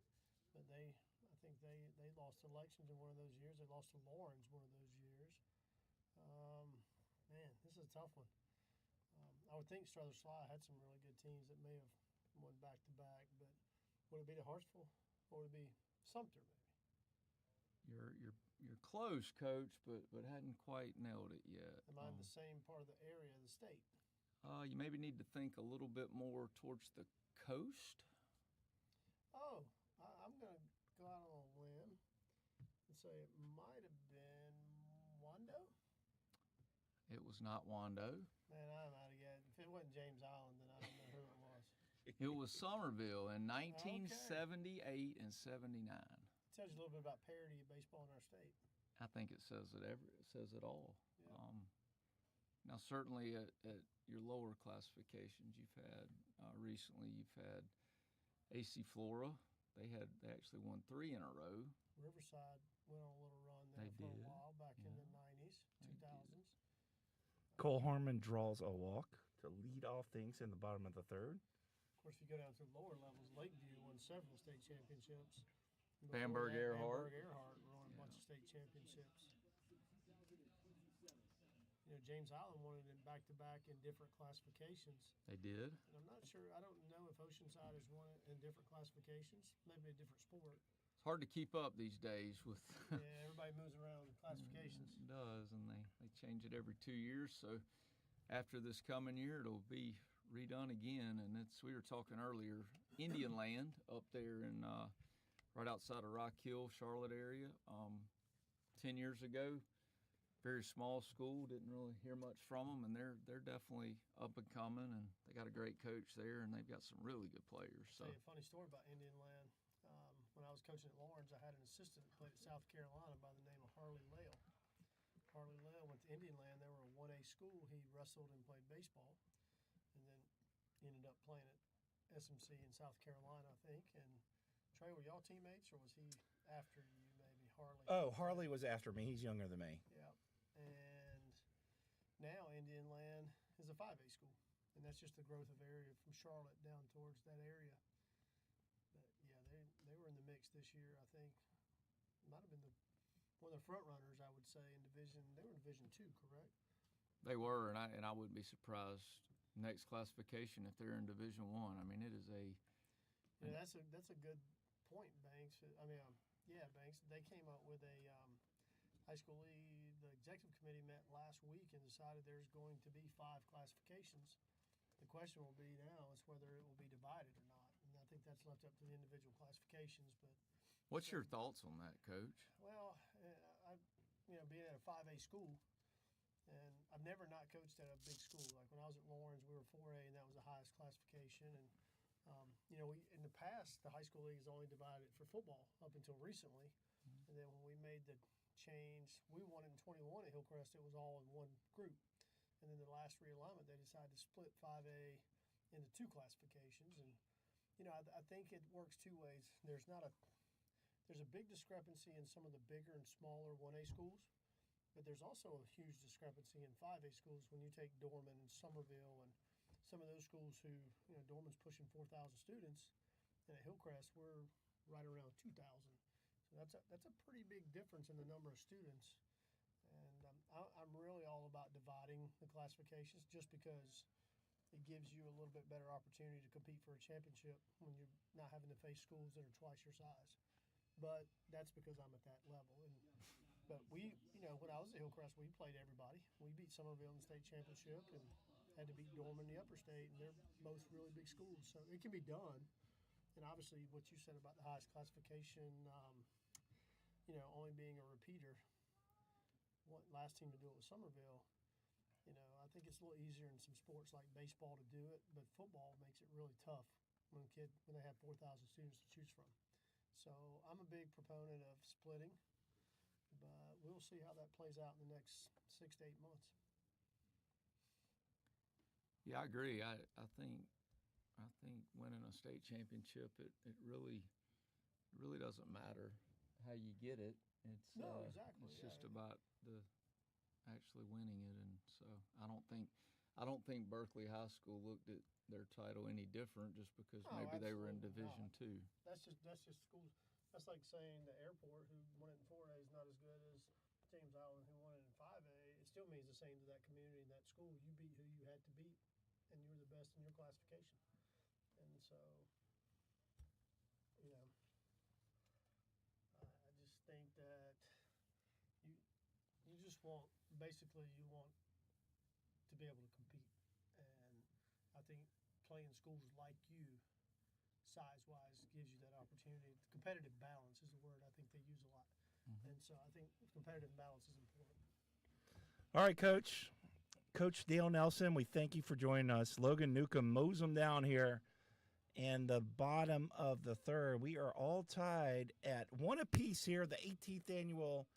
but I think they lost elections in one of those years. They lost to Lawrence one of those years. Man, this is a tough one. I would think Strother Sly had some really good teams that may have won back-to-back, but would it be the Hartsville or would it be Sumter maybe? You're close, Coach, but hadn't quite nailed it yet. Am I in the same part of the area of the state? You maybe need to think a little bit more towards the coast. Oh, I'm going to go out on a limb and say it might have been Wando. It was not Wando. Man, I'm out of it. If it wasn't James Island, then I don't know who it was. It was Somerville in 1978 and 79. Tells you a little bit about parity of baseball in our state. I think it says it says it all. Yeah. Now, certainly at your lower classifications, you've had recently. You've had AC Flora. They actually won 3 in a row. Riverside went on a little run there for a while back in the 90s, 2000s. Cole Harmon draws a walk to lead off things in the bottom of the third. Of course, if you go down to the lower levels, Lakeview won several state championships. Bamberg Earhart won a bunch of state championships. James Island won it in back-to-back in different classifications. They did. And I'm not sure. I don't know if Oceanside has won it in different classifications. Maybe a different sport. It's hard to keep up these days with. Yeah, everybody moves around in classifications. It does, and they change it every 2 years. So after this coming year, it'll be redone again. And we were talking earlier, Indian Land up there in right outside of Rock Hill, Charlotte area. 10 years ago, very small school, didn't really hear much from them, and they're definitely up and coming, and they got a great coach there, and they've got some really good players. So, I'll tell you a funny story about Indian Land. When I was coaching at Lawrence, I had an assistant that played at South Carolina by the name of Harley Lale. Harley Lale went to Indian Land. They were a 1A school. He wrestled and played baseball, and then ended up playing at SMC in South Carolina, I think. And Trey, were y'all teammates, or was he after you, maybe, Harley? Oh, Harley was after me. He's younger than me. Yeah. And now Indian Land is a 5A school, and that's just the growth of area from Charlotte down towards that area. But yeah, they were in the mix this year. I think might have been one of the front runners, I would say, in division. They were in Division 2, correct? They were, and I wouldn't be surprised next classification if they're in Division 1. I mean, it is a. Yeah, that's a good point, Banks. I mean, Banks. They came up with a high school league. The executive committee met last week and decided there's going to be 5 classifications. The question will be now is whether it will be divided or not, and I think that's left up to the individual classifications. But what's your thoughts on that, Coach? Well, being at a 5A school, and I've never not coached at a big school. Like when I was at Lawrence, we were 4A, and that was the highest classification. And in the past, the high school league is only divided for football up until recently. Mm-hmm. And then when we made the change, we won it in 21 at Hillcrest. It was all in one group. And then the last realignment, they decided to split 5A into 2 classifications. And I think it works 2 ways. There's a big discrepancy in some of the bigger and smaller 1A schools, but there's also a huge discrepancy in 5A schools when you take Dorman and Somerville and some of those schools who, Dorman's pushing 4,000 students, and at Hillcrest we're right around 2,000. So that's a pretty big difference in the number of students. And I'm really all about dividing the classifications just because it gives you a little bit better opportunity to compete for a championship when you're not having to face schools that are twice your size. But that's because I'm at that level. But we, when I was at Hillcrest, we played everybody. We beat Somerville in the state championship and had to beat Dorman in the upper state, and they're both really big schools. So it can be done. And obviously what you said about the highest classification, only being a repeater, last team to do it was Somerville. I think it's a little easier in some sports like baseball to do it, but football makes it really tough when they have 4,000 students to choose from. So I'm a big proponent of splitting. But we'll see how that plays out in the next 6 to 8 months. Yeah, I agree. I think winning a state championship, it really doesn't matter how you get it. It's Exactly. It's just about the actually winning it, and so I don't think Berkeley High School looked at their title any different just because maybe they were in Division II. That's just school. That's like saying the airport who won it in 4A is not as good as James Island who won it in 5A. It still means the same to that community and that school. You beat who you had to beat, and you were the best in your classification. And so, you know, I just think that you just want, basically you want to be able to compete. And I think playing schools like you, size-wise, gives you that opportunity. Competitive balance is the word I think they use a lot. And so I think competitive balance is important. All right, Coach. Coach Dale Nelson, we thank you for joining us. Logan Newcomb mows them down here in the bottom of the third. We are all tied at 1 apiece here, the 18th annual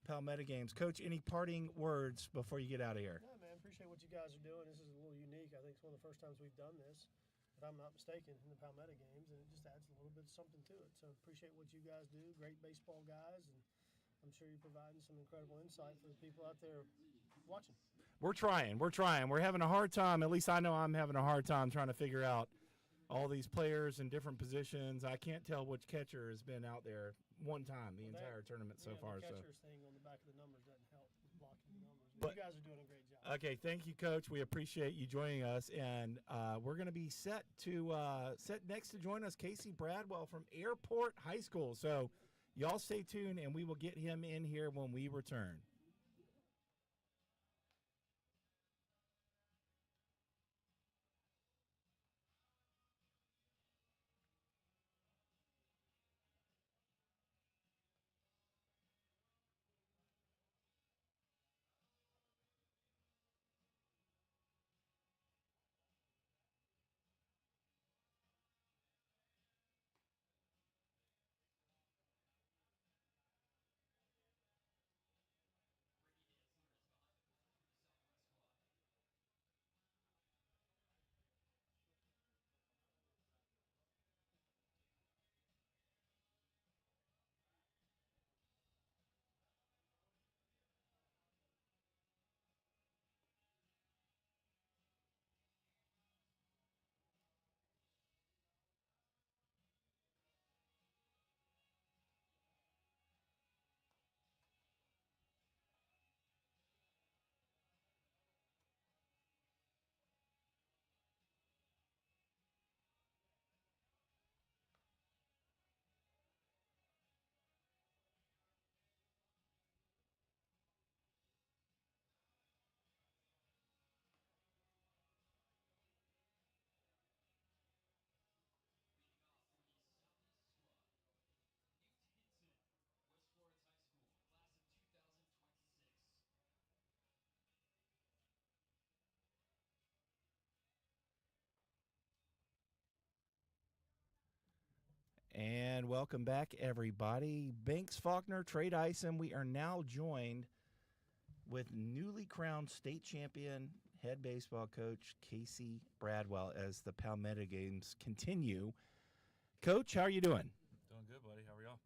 Palmetto Games. Coach, any parting words before you get out of here? No, man, appreciate what you guys are doing. This is a little unique. I think it's one of the first times we've done this, if I'm not mistaken, in the Palmetto Games, and it just adds a little bit of something to it. So appreciate what you guys do. Great baseball guys, and I'm sure you're providing some incredible insight for the people out there watching. We're trying. We're having a hard time. At least I know I'm having a hard time trying to figure out all these players in different positions. I can't tell which catcher has been out there one time the entire tournament so far. The catcher's thing on the back of the numbers doesn't help blocking the numbers. But you guys are doing a great job. Okay, thank you, Coach. We appreciate you joining us, and we're going to be set next to join us, Casey Bradwell from Airport High School. So y'all stay tuned, and we will get him in here when we return. And welcome back, everybody. Banks, Faulkner, Trey Dyson. We are now joined with newly crowned state champion head baseball coach Casey Bradwell as the Palmetto Games continue. Coach, how are you doing? Doing good, buddy. How are y'all?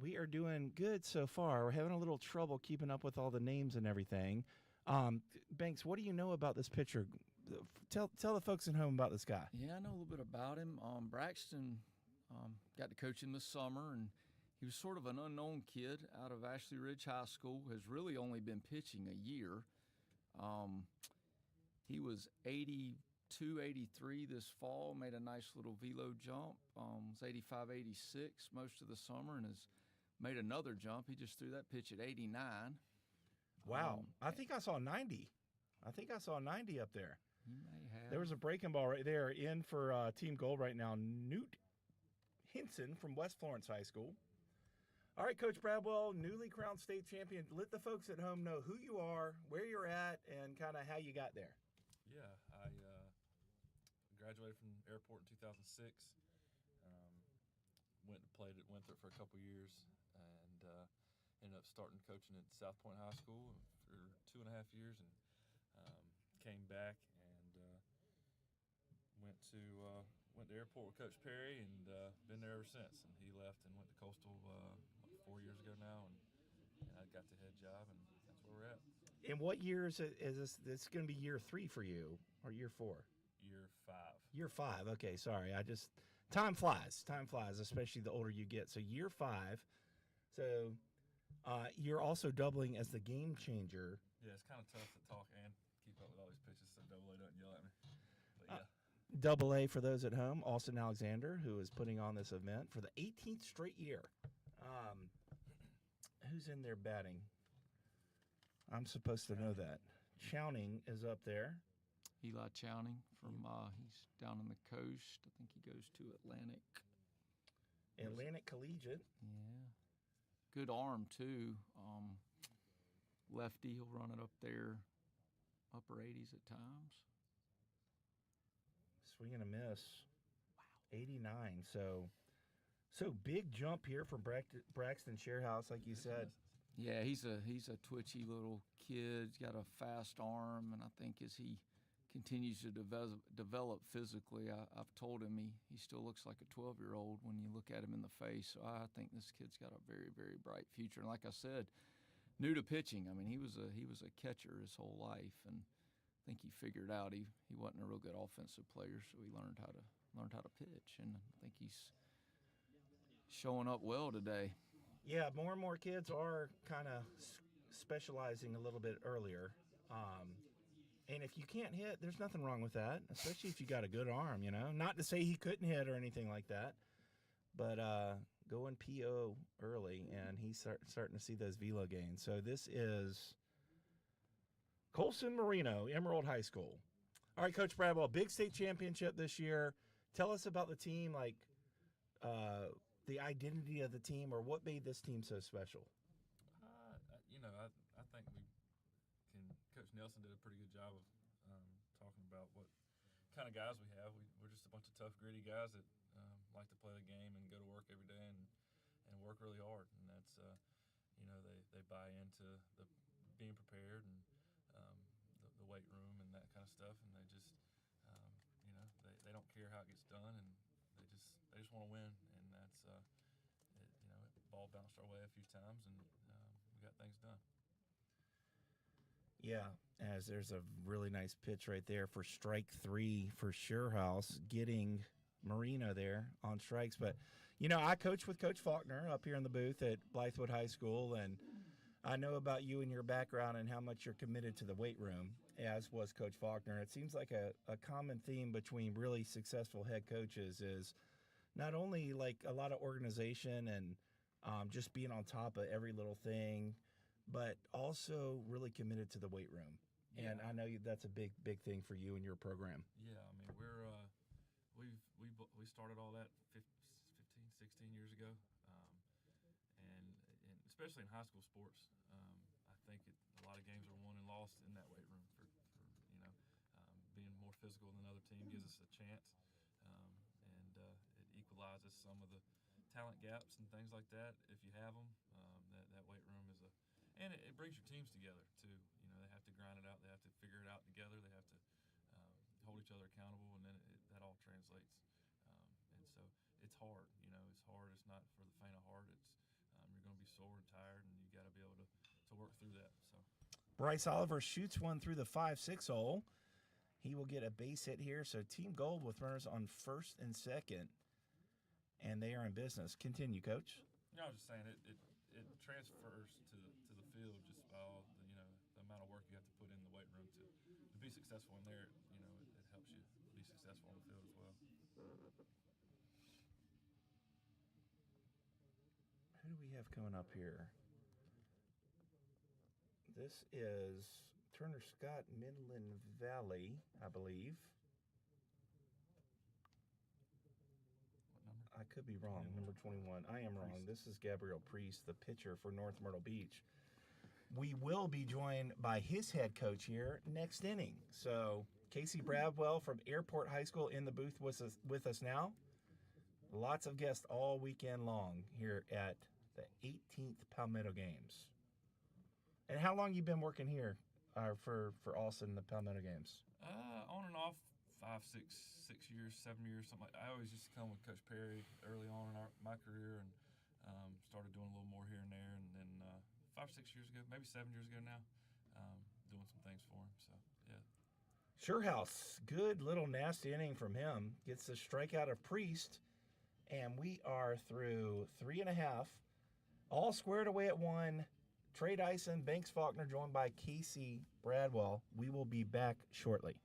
We are doing good so far. We're having a little trouble keeping up with all the names and everything. Banks, what do you know about this pitcher? Tell the folks at home about this guy. Yeah, I know a little bit about him. Braxton got to coach him this summer, and he was sort of an unknown kid out of Ashley Ridge High School, has really only been pitching a year. He was 82, 83 this fall, made a nice little velo jump, was 85, 86 most of the summer, and has made another jump. He just threw that pitch at 89. Wow. I think I saw 90. I think I saw 90 up there. He may have. There was a breaking ball right there in for Team Gold right now. Newt Hinson from West Florence High School. All right, Coach Bradwell, newly crowned state champion. Let the folks at home know who you are, where you're at, and kind of how you got there. Yeah, I graduated from Airport in 2006. Went through it for a couple years, and ended up starting coaching at South Point High School for 2.5 years, and came back and went to airport with Coach Perry, and been there ever since. And he left and went to Coastal 4 years ago now, and I got the head job, and that's where we're at. And what year is this? It's going to be year 3 for you, or year 4? Year 5. Year 5. Okay, sorry. Time flies. Time flies, especially the older you get. So year 5. So you're also doubling as the game changer. Yeah, it's kind of tough to talk and keep up with all these pitches so Double A doesn't yell at me. But yeah. Double A for those at home, Austin Alexander, who is putting on this event for the 18th straight year. Who's in there batting? I'm supposed to know that. Chowning is up there. Eli Chowning from he's down on the coast. I think he goes to Atlantic Collegiate. Yeah. Good arm too. Lefty, he'll run it up there, upper 80s at times. Swing and a miss. Wow. 89. So big jump here from Braxton Sharehouse, like you said. Yeah, he's a twitchy little kid. He's got a fast arm, and I think as he continues to develop physically, I've told him he still looks like a 12-year-old when you look at him in the face. So I think this kid's got a very, very bright future. And like I said, new to pitching. I mean, he was a catcher his whole life, and I think he figured out he wasn't a real good offensive player, so he learned how to pitch, and I think he's showing up well today. Yeah, more and more kids are kind of specializing a little bit earlier. And if you can't hit, there's nothing wrong with that, especially if you got a good arm, you know. Not to say he couldn't hit or anything like that, but going PO early, and he's starting to see those velo gains. So this is Colson Marino, Emerald High School. All right, Coach Bradwell, big state championship this year. Tell us about the team, like the identity of the team, or what made this team so special. I think Coach Nelson did a pretty good job of talking about what kind of guys we have. We're just a bunch of tough, gritty guys that like to play the game and go to work every day and work really hard. And that's they buy into the being prepared and the weight room and that kind of stuff. And they just they don't care how it gets done, and they just want to win. And that's ball bounced our way a few times, and we got things done. Yeah, as there's a really nice pitch right there for strike 3 for Sharehouse, getting Marino there on strikes. But, I coach with Coach Faulkner up here in the booth at Blythewood High School, and I know about you and your background and how much you're committed to the weight room, as was Coach Faulkner. It seems like a common theme between really successful head coaches is not only like a lot of organization and just being on top of every little thing, but also really committed to the weight room. Yeah. And I know that's a big thing for you and your program. Yeah, I mean, we started all that 15, 16 years ago, and especially in high school sports, I think a lot of games are won and lost in that weight room. For being more physical than another team gives us a chance, and it equalizes some of the talent gaps and things like that. If you have them, that weight room is and it brings your teams together too. They have to grind it out. They have to figure it out together. They have to hold each other accountable, and then that all translates. And so it's hard. It's hard. It's not for the faint of heart. It's you're going to be sore and tired, and you got to be able to work through that. So Bryce Oliver shoots one through the 5-6 hole. He will get a base hit here. So Team Gold with runners on first and second, and they are in business. Continue, Coach. I was just saying it transfers to the field just by all the amount of work you have to put in the weight room to be successful in there. It helps you be successful on the field as well. Who do we have coming up here? This is Turner Scott, Midland Valley, I believe. I could be wrong. Number 21. I am wrong. This is Gabriel Priest, the pitcher for North Myrtle Beach. We will be joined by his head coach here next inning. So Casey Bradwell from Airport High School in the booth with us now. Lots of guests all weekend long here at the 18th Palmetto Games. And how long you been working here for Alderson, the Palmetto Games? On and off, 5, 6 years, 7 years, something like that. I always used to come with Coach Perry early on in my career, and started doing a little more here and there. And then 5, 6 years ago, maybe 7 years ago now, doing some things for him. So, yeah. Surehouse, good little nasty inning from him. Gets the strikeout of Priest, and we are through 3.5. All squared away at 1. Trey Dyson, Banks Faulkner, joined by Casey Bradwell. We will be back shortly.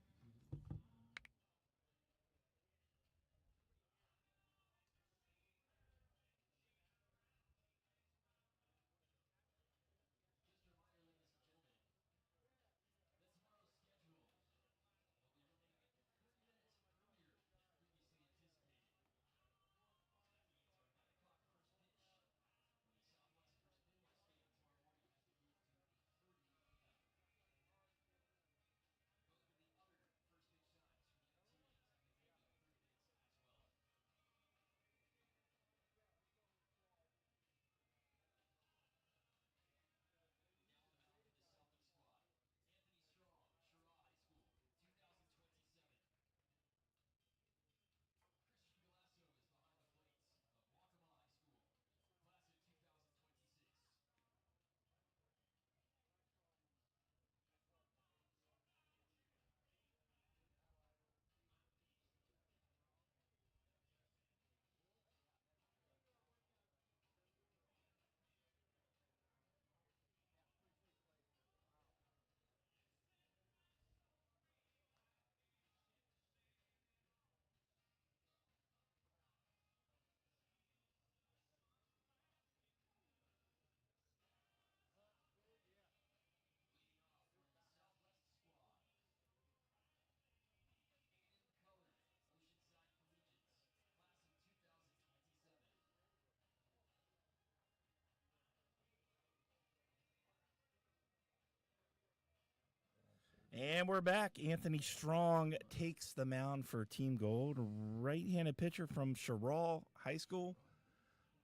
And we're back. Anthony Strong takes the mound for Team Gold. Right-handed pitcher from Sherrall High School.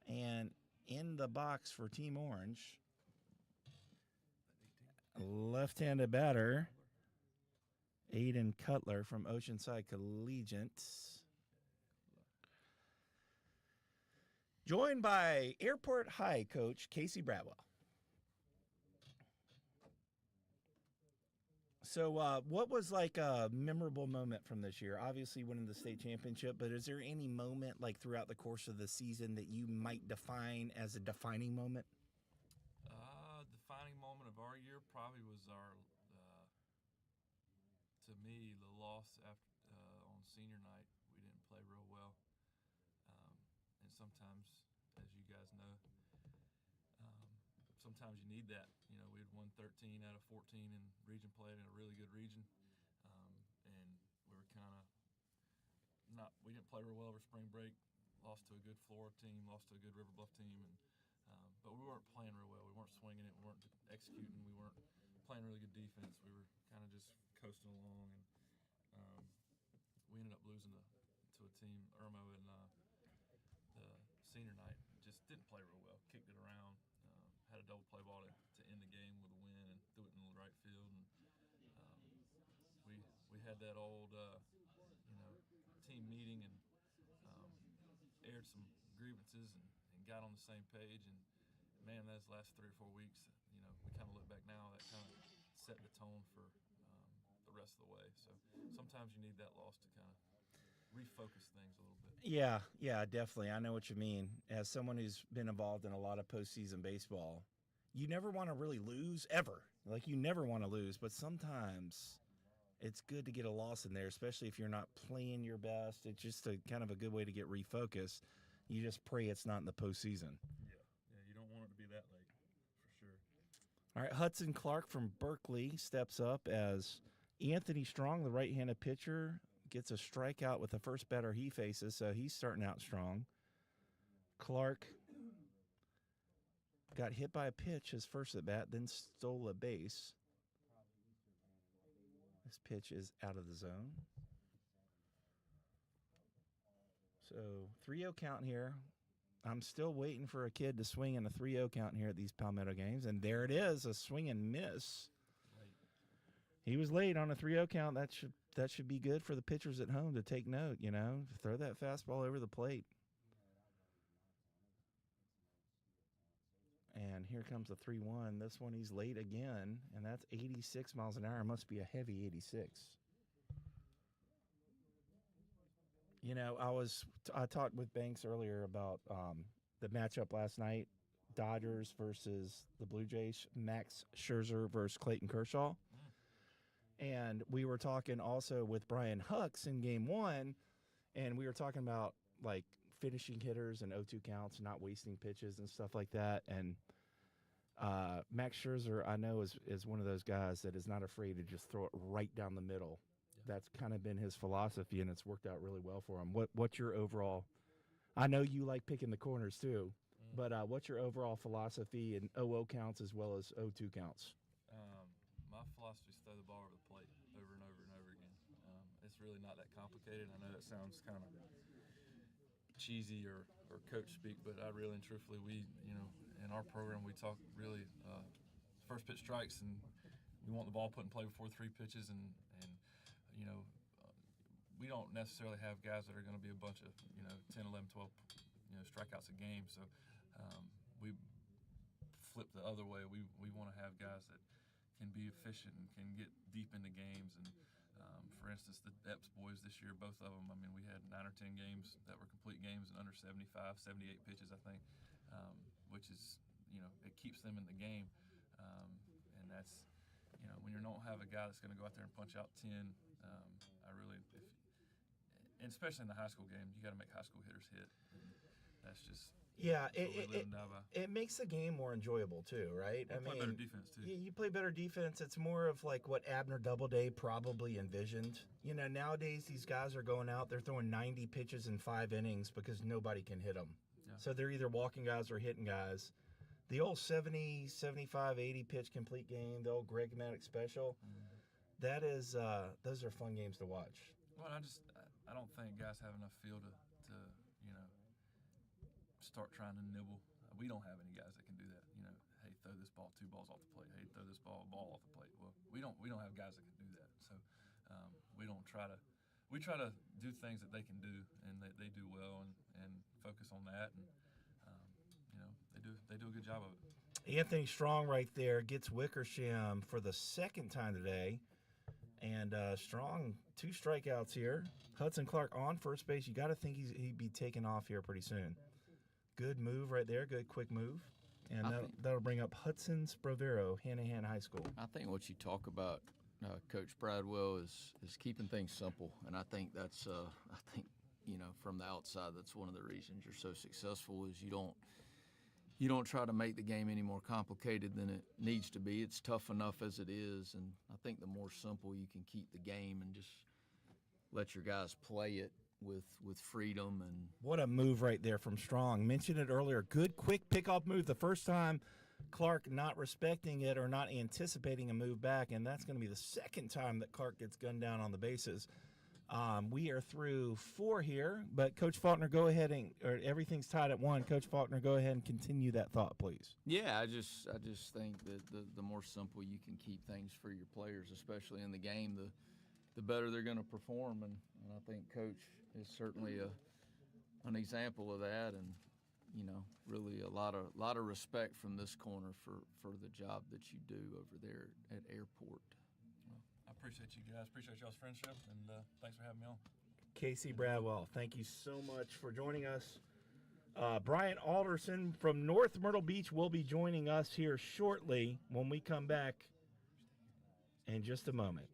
And in the box for Team Orange, left-handed batter, Aiden Cutler from Oceanside Collegiate. Joined by Airport High coach Casey Bradwell. So what was like a memorable moment from this year? Obviously winning the state championship, but is there any moment like throughout the course of the season that you might define as a defining moment? Defining moment of our year probably was our, to me, the loss after on senior night. We didn't play real well, and sometimes, as you guys know, sometimes you need that. You know, we had won 13 out of 14 in region play in a really good region, and we were kind of we didn't play real well over spring break. Lost to a good Florida team, lost to a good River Bluff team, and but we weren't playing real well. We weren't swinging it. We weren't executing. We weren't playing really good defense. We were kind of just coasting along, and we ended up losing to a team, Irmo, in the senior night. Just didn't play real well. Kicked it around. Had a double play ball to end the game with a win, and threw it in the right field. And we had that old team meeting, and aired some grievances, and got on the same page. And man, those last 3 or 4 weeks, we kind of look back now, that kind of set the tone for the rest of the way. So sometimes you need that loss to kind of refocus things a little bit. Yeah, definitely. I know what you mean. As someone who's been involved in a lot of postseason baseball, you never want to really lose, ever. Like, you never want to lose, but sometimes it's good to get a loss in there, especially if you're not playing your best. It's just a kind of a good way to get refocused. You just pray it's not in the postseason. Yeah, you don't want it to be that late, for sure. All right, Hudson Clark from Berkeley steps up as Anthony Strong, the right-handed pitcher, gets a strikeout with the first batter he faces, so he's starting out strong. Clark got hit by a pitch his first at bat, then stole a base. This pitch is out of the zone. So 3-0 count here. I'm still waiting for a kid to swing in a 3-0 count here at these Palmetto games, and there it is, a swing and miss. Late. He was late on a 3-0 count. That should be good for the pitchers at home to take note, throw that fastball over the plate. And here comes the 3-1. This one he's late again, and that's 86 miles an hour. Must be a heavy 86. I talked with Banks earlier about the matchup last night, Dodgers versus the Blue Jays, Max Scherzer versus Clayton Kershaw. And we were talking also with Brian Hucks in game 1, and we were talking about, like, finishing hitters and 0-2 counts, not wasting pitches and stuff like that. And Max Scherzer, I know, is one of those guys that is not afraid to just throw it right down the middle. That's kind of been his philosophy, and it's worked out really well for him. What's your overall – I know you like picking the corners too, but what's your overall philosophy in 0-0 counts as well as 0-2 counts? My philosophy is throw the ball over the plate over and over and over again. It's really not that complicated. I know that sounds kind of cheesy or coach speak, but I really and truthfully, in our program, we talk really first pitch strikes, and we want the ball put in play before 3 pitches, and we don't necessarily have guys that are going to be a bunch of 10, 11, 12 strikeouts a game. So we flip the other way. We want to have guys that can be efficient and can get deep into games. And for instance, the Epps boys this year, both of them, I mean, we had 9 or 10 games that were complete games and under 75, 78 pitches, I think, which is, it keeps them in the game. And that's, when you don't have a guy that's going to go out there and punch out 10, and especially in the high school game, you got to make high school hitters hit. And that's just it makes the game more enjoyable too, right? Play better defense too. You play better defense. It's more of like what Abner Doubleday probably envisioned. Nowadays these guys are going out, they're throwing 90 pitches in 5 innings because nobody can hit them. Yeah. So they're either walking guys or hitting guys. The old 70, 75, 80 pitch complete game, the old Greg Maddux special, that is those are fun games to watch. Well, I don't think guys have enough feel to start trying to nibble. We don't have any guys that can do that. Hey, throw this ball 2 balls off the plate. Hey, throw this ball off the plate. Well, we don't have guys that can do that. So we try to do things that they can do and that they do well and focus on that, and they do a good job of it. Anthony Strong right there gets Wickersham for the second time today. And Strong, 2 strikeouts here. Hudson Clark on first base. You got to think he'd be taking off here pretty soon. Good move right there. Good quick move. And that'll bring up Hudson Sprovero, Hanahan High School. I think what you talk about, Coach Bradwell, is keeping things simple. And I think that's, from the outside, that's one of the reasons you're so successful is you don't try to make the game any more complicated than it needs to be. It's tough enough as it is, and I think the more simple you can keep the game and just let your guys play it with freedom. And what a move right there from Strong. Mentioned it earlier. Good, quick pickoff move. The first time Clark not respecting it or not anticipating a move back, and that's going to be the second time that Clark gets gunned down on the bases. We are through 4 here, but Coach Faulkner, go ahead or everything's tied at 1. Coach Faulkner, go ahead and continue that thought, please. Yeah, I just think that the more simple you can keep things for your players, especially in the game, the better they're going to perform. And I think Coach is certainly an example of that, and really a lot of respect from this corner for the job that you do over there at Airport. I appreciate you guys. Appreciate y'all's friendship, and thanks for having me on. Casey Bradwell, thank you so much for joining us. Brian Alderson from North Myrtle Beach will be joining us here shortly when we come back in just a moment.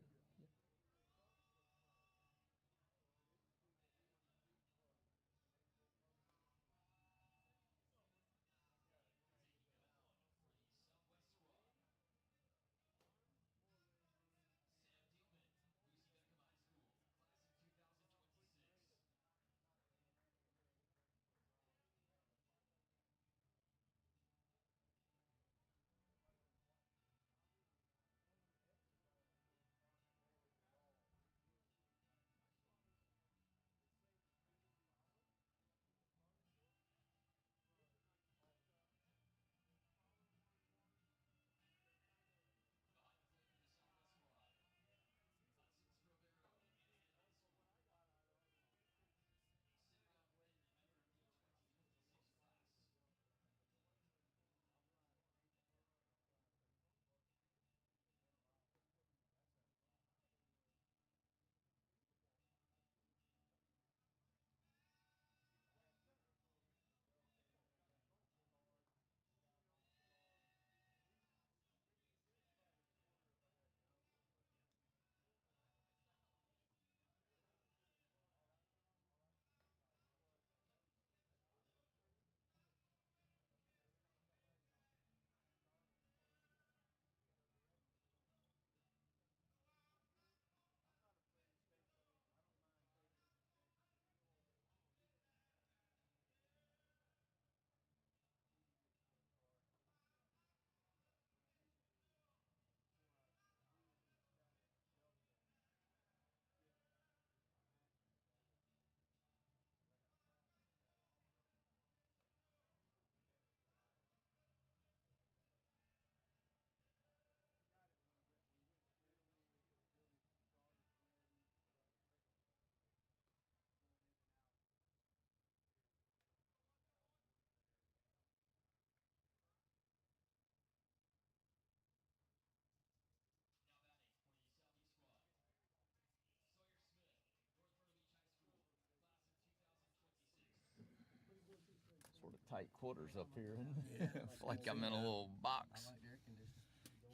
tight quarters up here. Yeah, I feel like I'm in a little box. I like the air conditioning.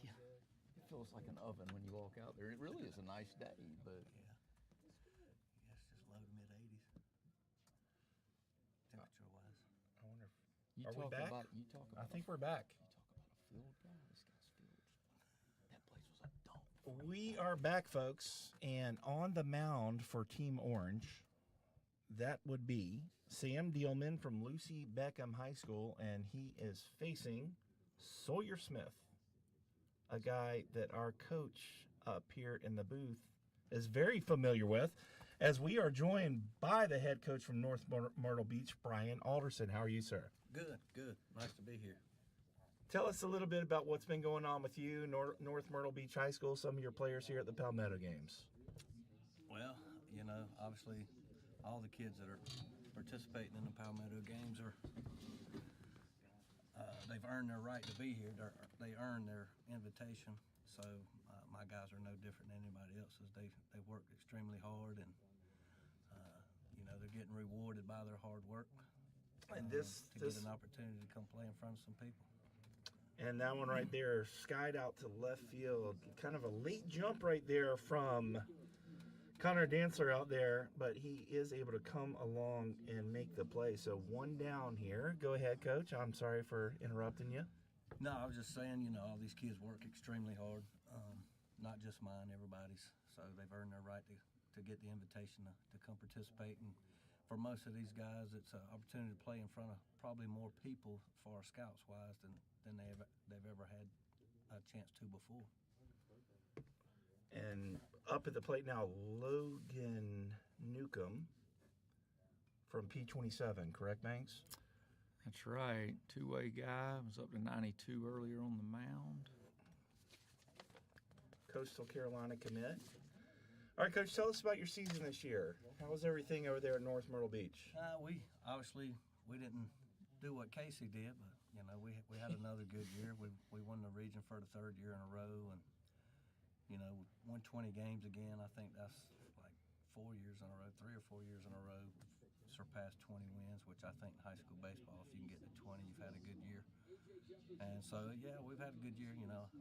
Yeah, it feels like an oven when you walk out there. It really is a nice day, but Yeah, it's just low to mid 80s, temperature wise. I wonder if you Are we talk back? about you talk about I think we're back. you talk about a field guy. This guy's field. That place was a dump. We are back, folks, and on the mound for Team Orange, that would be Sam Dealman from Lucy Beckham High School, and he is facing Sawyer Smith, a guy that our coach up here in the booth is very familiar with, as we are joined by the head coach from North Myrtle Beach, Brian Alderson. How are you, sir? Good, good. Nice to be here. Tell us a little bit about what's been going on with you, North Myrtle Beach High School, some of your players here at the Palmetto Games. Well, obviously, all the kids that are participating in the Palmetto Games they've earned their right to be here. They earned their invitation. So my guys are no different than anybody else's. They worked extremely hard, and they're getting rewarded by their hard work. And to this get an opportunity to come play in front of some people. And that one right there, skied out to left field. Kind of a late jump right there from Connor Dancer out there, but he is able to come along and make the play. So one down here. Go ahead, Coach. I'm sorry for interrupting you. No, I was just saying, all these kids work extremely hard. Not just mine, everybody's. So they've earned their right to get the invitation to come participate. And for most of these guys, it's an opportunity to play in front of probably more people as far as scouts-wise than they've ever had a chance to before. And up at the plate now, Logan Newcomb from P27, correct, Banks? That's right. Two-way guy. Was up to 92 earlier on the mound. Coastal Carolina commit. All right, Coach, tell us about your season this year. How was everything over there at North Myrtle Beach? We didn't do what Casey did, but we had another good year. We won the region for the third year in a row, and won 20 games again. I think that's like 4 years in a row, 3 or 4 years in a row, surpassed 20 wins, which I think in high school baseball, if you can get to 20, you've had a good year. And so, yeah, we've had a good year.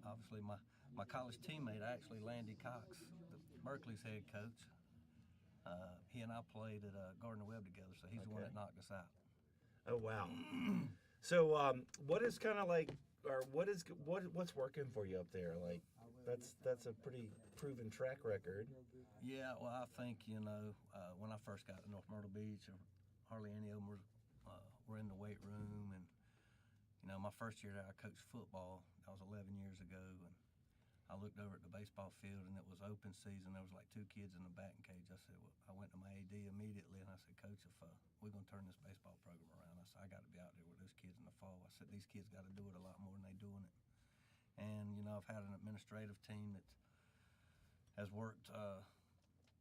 Obviously my college teammate, actually, Landy Cox, Berkeley's head coach, he and I played at Gardner Webb together, so he's the one that knocked us out. Oh, wow. So what is kind of like, or what's working for you up there? Like, that's a pretty proven track record. Yeah, well, I think, when I first got to North Myrtle Beach, hardly any of them were in the weight room. And, my first year there, I coached football. That was 11 years ago. And I looked over at the baseball field, and it was open season. There was like 2 kids in the batting cage. I said, well, I went to my AD immediately, and I said, Coach, if we're going to turn this baseball program around, I said, I got to be out there with those kids in the fall. I said, these kids got to do it a lot more than they're doing it. And, I've had an administrative team that has worked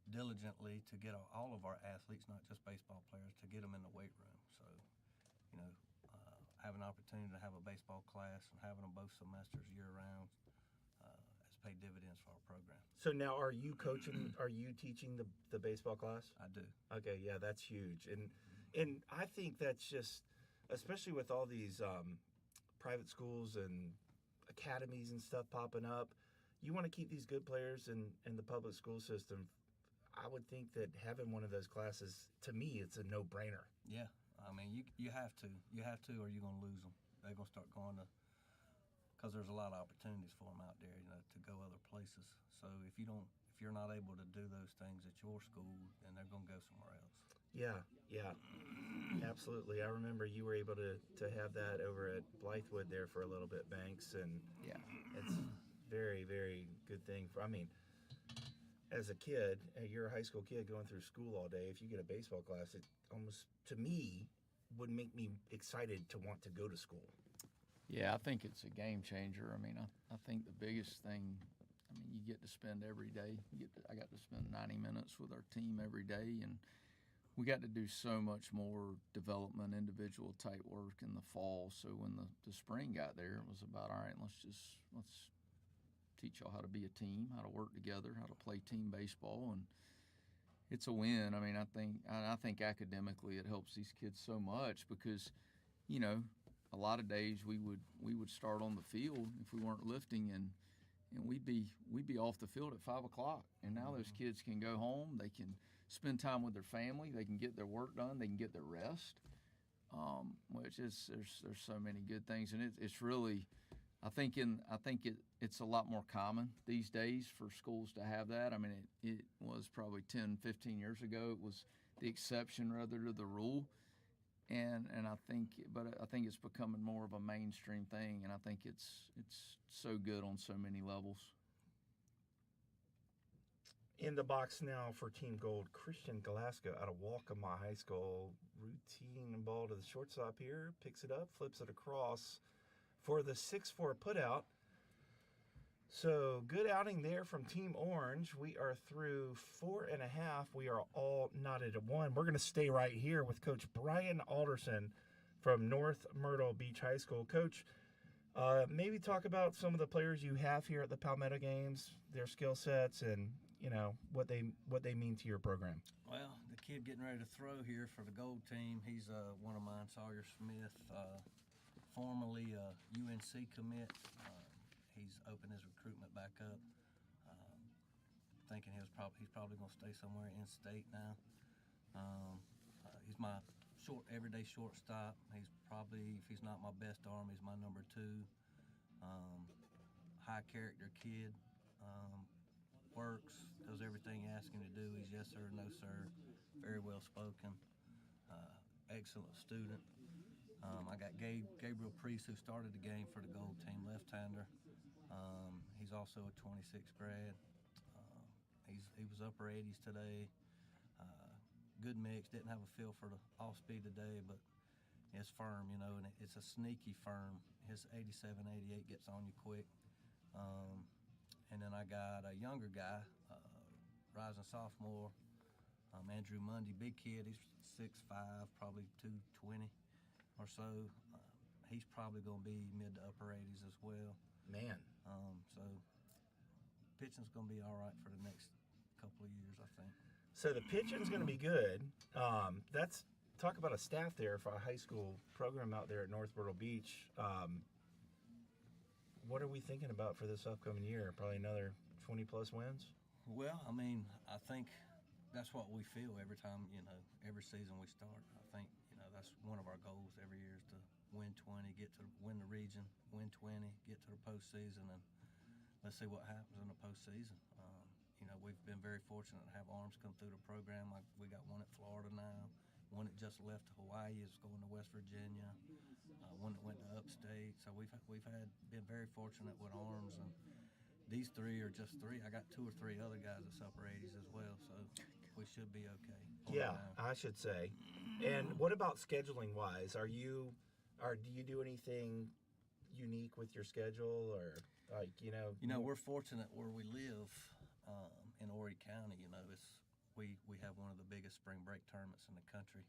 diligently to get all of our athletes, not just baseball players, to get them in the weight room. So, having an opportunity to have a baseball class and having them both semesters year-round has paid dividends for our program. So now are you coaching, are you teaching the baseball class? I do. Okay, yeah, that's huge. And I think that's just, especially with all these private schools and academies and stuff popping up, you want to keep these good players in the public school system. I would think that having one of those classes, to me, it's a no-brainer. Yeah, I mean, you have to, or you're going to lose them. They're going to start going to, because there's a lot of opportunities for them out there, to go other places. So if you're not able to do those things at your school, then they're going to go somewhere else. Yeah, absolutely. I remember you were able to have that over at Blythewood there for a little bit, Banks, and Yeah. it's very, very good thing. As a kid, you're a high school kid going through school all day. If you get a baseball class, it almost, to me, would make me excited to want to go to school. Yeah, I think it's a game changer. I mean, I think the biggest thing, you get to spend every day. I got to spend 90 minutes with our team every day, and we got to do so much more development, individual type work in the fall. So when the spring got there, it was about, all right, let's teach y'all how to be a team, how to work together, how to play team baseball, and it's a win. I mean, I think academically it helps these kids so much because, a lot of days we would start on the field if we weren't lifting, and we'd be off the field at 5 o'clock. And now those kids can go home, they can spend time with their family, they can get their work done, they can get their rest. Which is there's so many good things, and it's really, I think it's a lot more common these days for schools to have that. I mean, it was probably 10, 15 years ago. It was the exception rather to the rule, and I think it's becoming more of a mainstream thing, and I think it's so good on so many levels. In the box now for Team Gold, Christian Glasgow out of Waccamaw High School. Routine ball to the shortstop here. Picks it up, flips it across for the 6-4 putout. So good outing there from Team Orange. We are through 4.5. We are all knotted at 1. We're going to stay right here with Coach Brian Alderson from North Myrtle Beach High School. Coach, maybe talk about some of the players you have here at the Palmetto Games, their skill sets, and what they mean to your program. Well, the kid getting ready to throw here for the gold team, he's one of mine, Sawyer Smith, formerly a UNC commit. He's opened his recruitment back up, thinking he's probably going to stay somewhere in state now. He's my everyday shortstop. He's probably, if he's not my best arm, he's my number 2. High character kid. Works, does everything you ask him to do. He's yes sir, no sir, very well spoken, excellent student. I got Gabriel Priest, who started the game for the gold team, left-hander. He's also a 26th grad. He was upper 80s today. Good mix, didn't have a feel for the off-speed today, but it's firm, and it's a sneaky firm. His 87, 88 gets on you quick. And then I got a younger guy, rising sophomore, Andrew Mundy, big kid. He's 6'5", probably 220 or so. He's probably going to be mid to upper 80s as well. Man. So pitching's going to be all right for the next couple of years, I think. So the pitching's going to be good. Talk about a staff there for a high school program out there at North Myrtle Beach. What are we thinking about for this upcoming year? Probably another 20-plus wins? Well, I mean, I think that's what we feel every time, every season we start. I think, that's one of our goals every year is to win 20, win the region, win 20, get to the postseason, and let's see what happens in the postseason. We've been very fortunate to have arms come through the program. Like we got one at Florida now, one that just left to Hawaii is going to West Virginia. One that went to upstate. So we've been very fortunate with arms, and these 3 are just 3. I got 2 or 3 other guys that's upper 80s as well, so we should be okay. Yeah, I should say. And what about scheduling wise? Do you do anything unique with your schedule, or we're fortunate where we live in Horry County. We have one of the biggest spring break tournaments in the country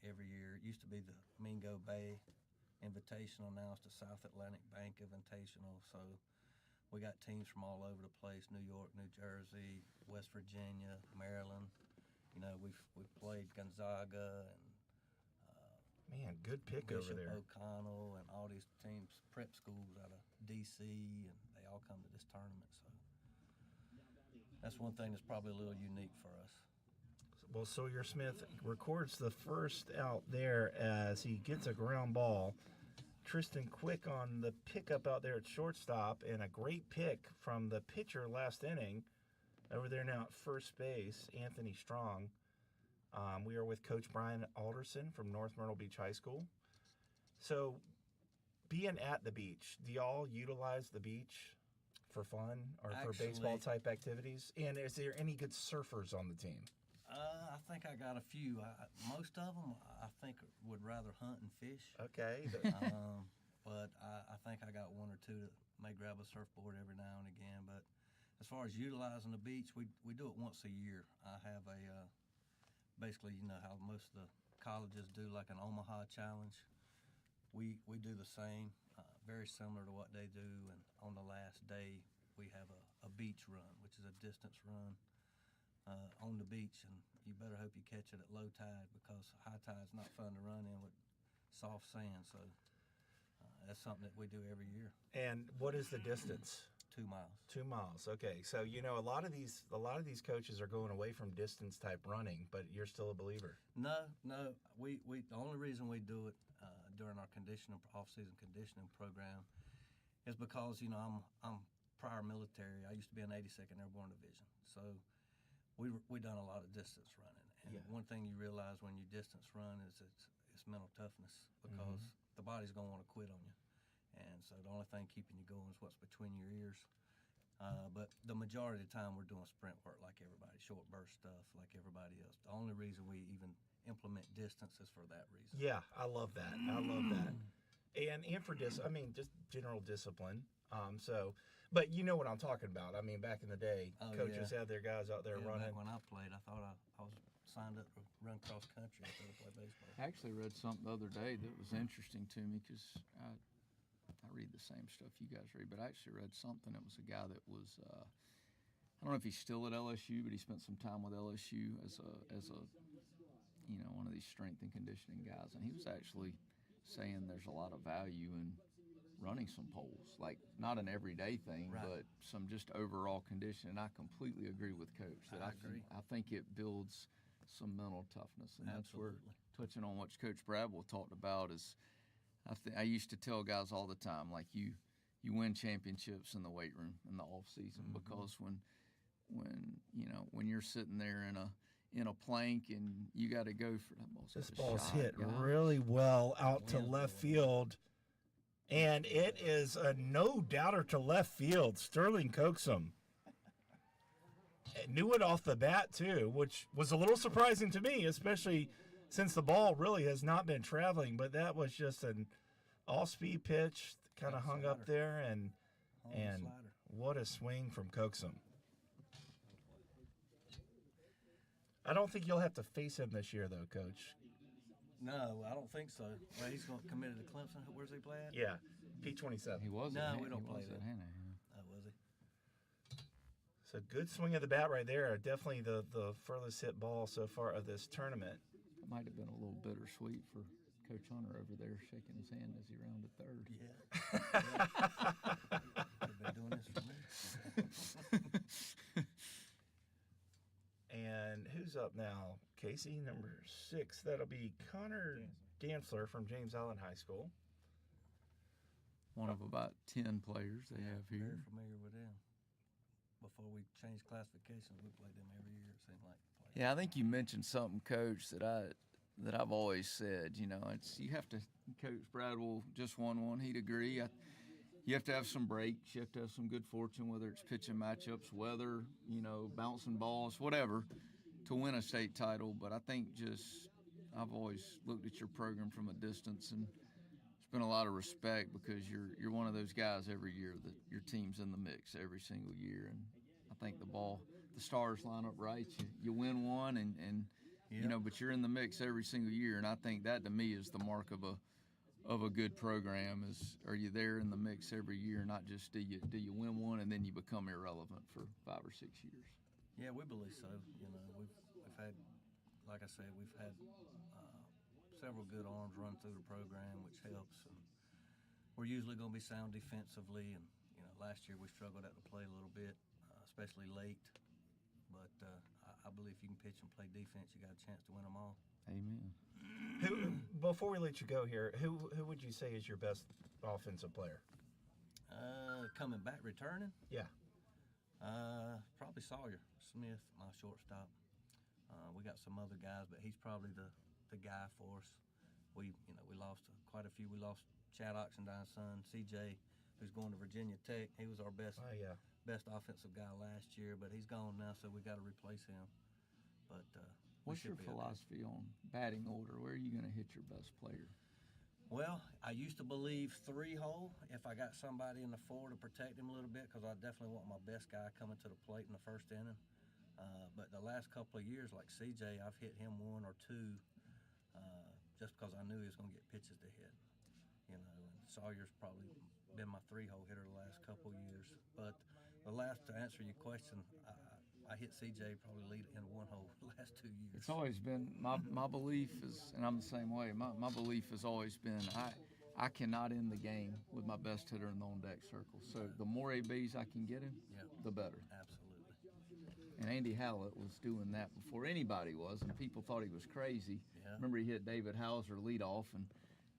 every year. It used to be the Mingo Bay Invitational, now it's the South Atlantic Bank Invitational. So we got teams from all over the place: New York, New Jersey, West Virginia, Maryland. We've played Gonzaga and man, good pick Bishop over there. O'Connell and all these teams, prep schools out of DC, and they all come to this tournament. So that's one thing that's probably a little unique for us. Well, Sawyer Smith records the first out there as he gets a ground ball. Tristan Quick on the pickup out there at shortstop, and a great pick from the pitcher last inning. Over there now at first base, Anthony Strong. We are with Coach Brian Alderson from North Myrtle Beach High School. So, being at the beach, do y'all utilize the beach for fun or for baseball-type activities? And is there any good surfers on the team? I think I got a few. Most of them, I think, would rather hunt and fish. Okay. But I think I got 1 or 2 that may grab a surfboard every now and again. But as far as utilizing the beach, we do it once a year. I have basically, how most of the colleges do, like an Omaha Challenge. We do the same, very similar to what they do. And on the last day, we have a beach run, which is a distance run on the beach. And you better hope you catch it at low tide, because high tide's not fun to run in with soft sand. So that's something that we do every year. And what is the distance? 2 miles. 2 miles. Okay, so a lot of these coaches are going away from distance type running, but you're still a believer. No. We the only reason we do it during our off-season conditioning program is because I'm prior military. I used to be in 82nd Airborne Division, so we done a lot of distance running. And one thing you realize when you distance run is it's mental toughness, because the body's gonna want to quit on you. And so the only thing keeping you going is what's between your ears. But the majority of the time we're doing sprint work like everybody, short burst stuff like everybody else. The only reason we even implement distance is for that reason. Yeah, I love that. And for just general discipline. But you know what I'm talking about. I mean, back in the day, coaches had their guys out there running. Back when I played, I thought I was signed up to run cross country instead of play baseball. I actually read something the other day that was interesting to me, because I read the same stuff you guys read, but I actually read something. It was a guy that was, I don't know if he's still at LSU, but he spent some time with LSU as a one of these strength and conditioning guys, and he was actually saying there's a lot of value in running some poles, like not an everyday thing, Right. but some just overall condition. And I completely agree with Coach that I agree. I think it builds some mental toughness, and that's where, Absolutely. touching on what Coach Bradwell talked about, is I used to tell guys all the time, like, you win championships in the weight room in the off season, because when you're sitting there in a plank and you got to go for that ball. This ball's hit really well out to left field, and it is a no doubter to left field. Sterling Coaxum knew it off the bat too, which was a little surprising to me, especially since the ball really has not been traveling. But that was just an all-speed pitch, kind of hung up there, and what a swing from Coaxum. I don't think you'll have to face him this year, though, Coach. No, I don't think so. Well, he's committed to Clemson. Where's he play at? Yeah, P27. He was. No, we don't play at that. Hannah. Was he? So good swing of the bat right there. Definitely the furthest hit ball so far of this tournament. It might have been a little bittersweet for Coach Hunter over there, shaking his hand as he rounded third. Yeah. They've been doing this for me. And who's up now? Casey, number 6. That'll be Connor Dantzler from James Allen High School. One of about 10 players they have here. Very familiar with them. Before we changed classifications, we played them every year, it seemed like. Yeah, I think you mentioned something, Coach, that I've always said. It's you have to. Coach Bradwell just won one. He'd agree. You have to have some breaks. You have to have some good fortune, whether it's pitching matchups, weather, bouncing balls, whatever, to win a state title. But I think I've always looked at your program from a distance, and it's been a lot of respect, because you're one of those guys every year that your team's in the mix every single year. And I think the stars line up right. You win one, and but you're in the mix every single year. And I think that, to me, is the mark of a good program. Is, are you there in the mix every year, not just do you win one and then you become irrelevant for 5 or 6 years. Yeah, we believe so. We've had, like I said, we've had several good arms run through the program, which helps. And we're usually going to be sound defensively, and last year we struggled at the plate a little bit, especially late. But I believe if you can pitch and play defense, you got a chance to win them all. Amen. Before we let you go here, who would you say is your best offensive player? Coming back, returning? Yeah. Probably Sawyer Smith, my shortstop. We got some other guys, but he's probably the guy for us. We lost quite a few. We lost Chad Oxendine's son, CJ, who's going to Virginia Tech. He was our best offensive guy last year, but he's gone now, so we got to replace him. But what's your philosophy on batting order? Where are you going to hit your best player? Well, I used to believe 3-hole if I got somebody in the 4 to protect him a little bit, because I definitely want my best guy coming to the plate in the first inning. But the last couple of years, like CJ, I've hit him 1 or 2 just because I knew he was going to get pitches to hit. And Sawyer's probably been my 3-hole hitter the last couple of years. But to answer your question, I I hit CJ probably lead in one hole the last 2 years. It's always been my belief is, and I'm the same way. My belief has always been I cannot end the game with my best hitter in the on deck circle. So the more ABs I can get him, the better. Absolutely. And Andy Hallett was doing that before anybody was, and people thought he was crazy. Yeah. Remember, he hit David Hauser leadoff, and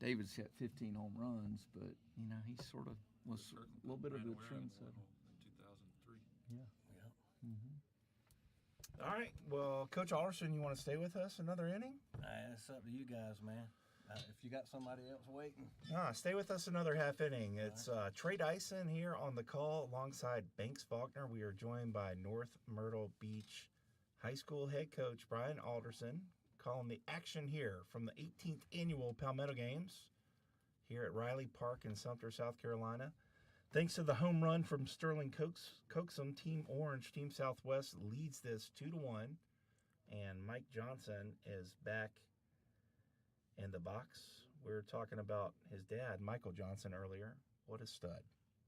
David's hit 15 home runs, but he sort of was a little bit of the trendsetter. In 2003. Yeah. Yeah. Mm-hmm. All right. Well, Coach Alderson, you want to stay with us another inning? It's up to you guys, man. If you got somebody else waiting. Stay with us another half inning. It's Trey Dyson here on the call alongside Banks Faulkner. We are joined by North Myrtle Beach High School head coach Brian Alderson, calling the action here from the 18th annual Palmetto Games here at Riley Park in Sumter, South Carolina. Thanks to the home run from Sterling Coaxum, Team Orange, Team Southwest leads this 2-1. And Mike Johnson is back in the box. We were talking about his dad, Michael Johnson, earlier. What a stud.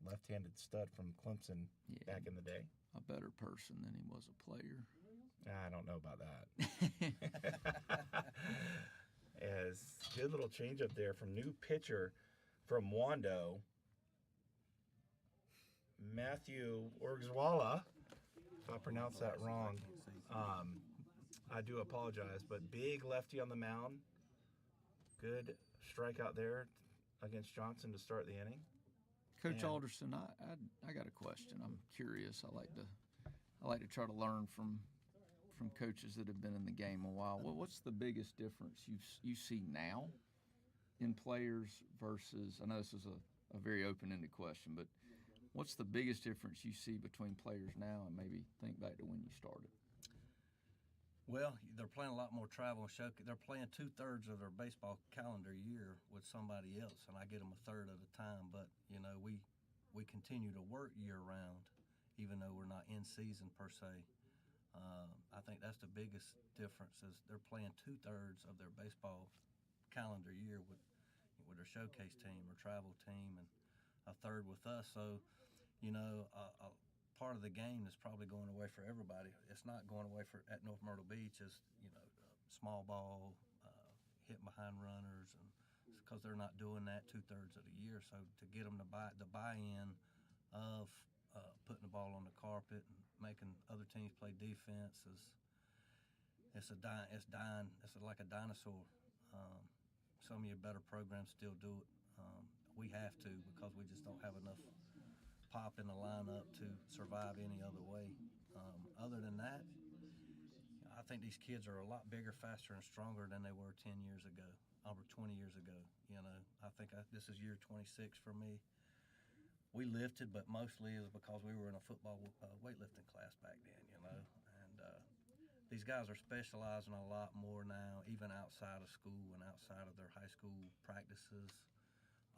Left-handed stud from Clemson back in the day. A better person than he was a player. I don't know about that. As good little change up there from new pitcher from Wando, Matthew Orgzwala. If I pronounce that wrong, I do apologize. But big lefty on the mound. Good strikeout there against Johnson to start the inning. Coach Alderson, I got a question. I'm curious. I like to try to learn from coaches that have been in the game a while. What's the biggest difference you see now in players versus? I know this is a very open-ended question, but what's the biggest difference you see between players now and maybe think back to when you started? Well, they're playing a lot more travel and showcase. They're playing 2/3 of their baseball calendar year with somebody else, and I get them a third at a time. But we continue to work year round, even though we're not in season per se. I think that's the biggest difference is they're playing 2/3 of their baseball calendar year with their showcase team or travel team, and a third with us. So, a part of the game that's probably going away for everybody. It's not going away at North Myrtle Beach is small ball, hitting behind runners, and because they're not doing that 2/3 of the year. So to get them to buy-in of putting the ball on the carpet and making other teams play defense it's like a dinosaur. Some of your better programs still do it. We have to because we just don't have enough pop in the lineup to survive any other way. Other than that, I think these kids are a lot bigger, faster, and stronger than they were 10 years ago, or 20 years ago. I think this is year 26 for me. We lifted, but mostly it was because we were in a football weightlifting class back then, and these guys are specializing a lot more now, even outside of school and outside of their high school practices,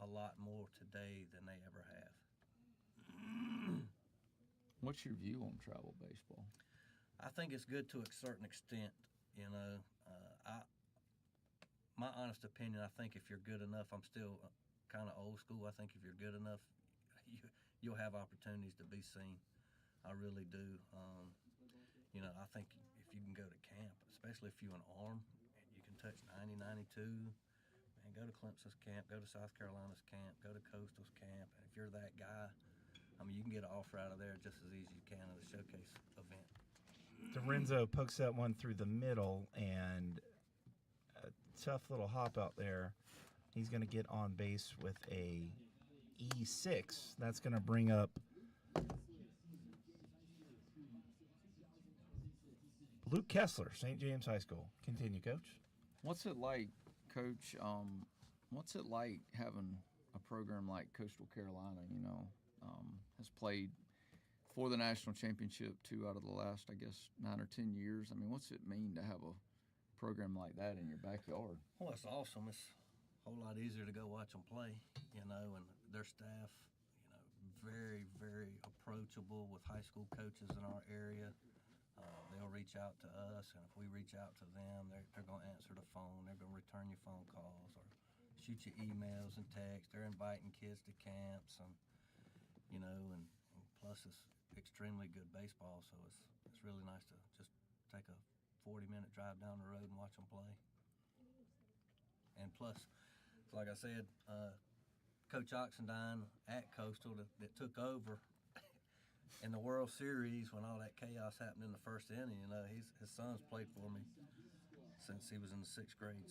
a lot more today than they ever have. What's your view on travel baseball? I think it's good to a certain extent. My honest opinion, I think if you're good enough, I'm still kind of old school. I think if you're good enough, you'll have opportunities to be seen. I really do. I think if you can go to camp, especially if you're an arm, and you can touch 90, 92, man, go to Clemson's camp, go to South Carolina's camp, go to Coastal's camp. And if you're that guy, you can get an offer out of there just as easy as you can at a showcase event. Dorenzo pokes that one through the middle, and a tough little hop out there. He's going to get on base with a E6. That's going to bring up Luke Kessler, St. James High School. Continue, Coach. What's it like, Coach? What's it like having a program like Coastal Carolina, has played for the national championship 2 out of the last, 9 or 10 years? What's it mean to have a program like that in your backyard? Well, it's awesome. It's a whole lot easier to go watch them play, and their staff, very, very approachable with high school coaches in our area. They'll reach out to us, and if we reach out to them, they're going to answer the phone. They're going to return your phone calls or shoot you emails and texts. They're inviting kids to camps and plus it's extremely good baseball, so it's really nice to just take a 40-minute drive down the road and watch them play. And plus, like I said, Coach Oxendine at Coastal that took over in the World Series when all that chaos happened in the first inning. You know, his son's played for me since he was in the 6th grade,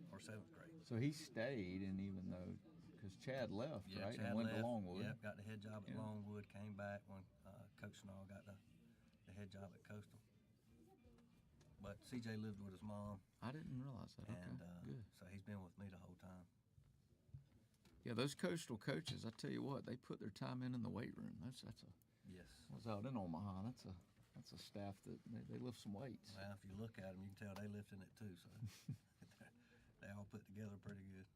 or 7th grade. So he stayed, and even though, because Chad left, right? Chad and went left. to Longwood. Yep, got the head job at Longwood, came back when Coach Snall got the head job at Coastal. But CJ lived with his mom. I didn't realize that. And Good. so he's been with me the whole time. Yeah, those Coastal coaches, I tell you what, they put their time in the weight room. That's a. Yes. I was out in Omaha. That's a staff that they lift some weights. Well, if you look at them, you can tell they lifting it too. So they all put together pretty good.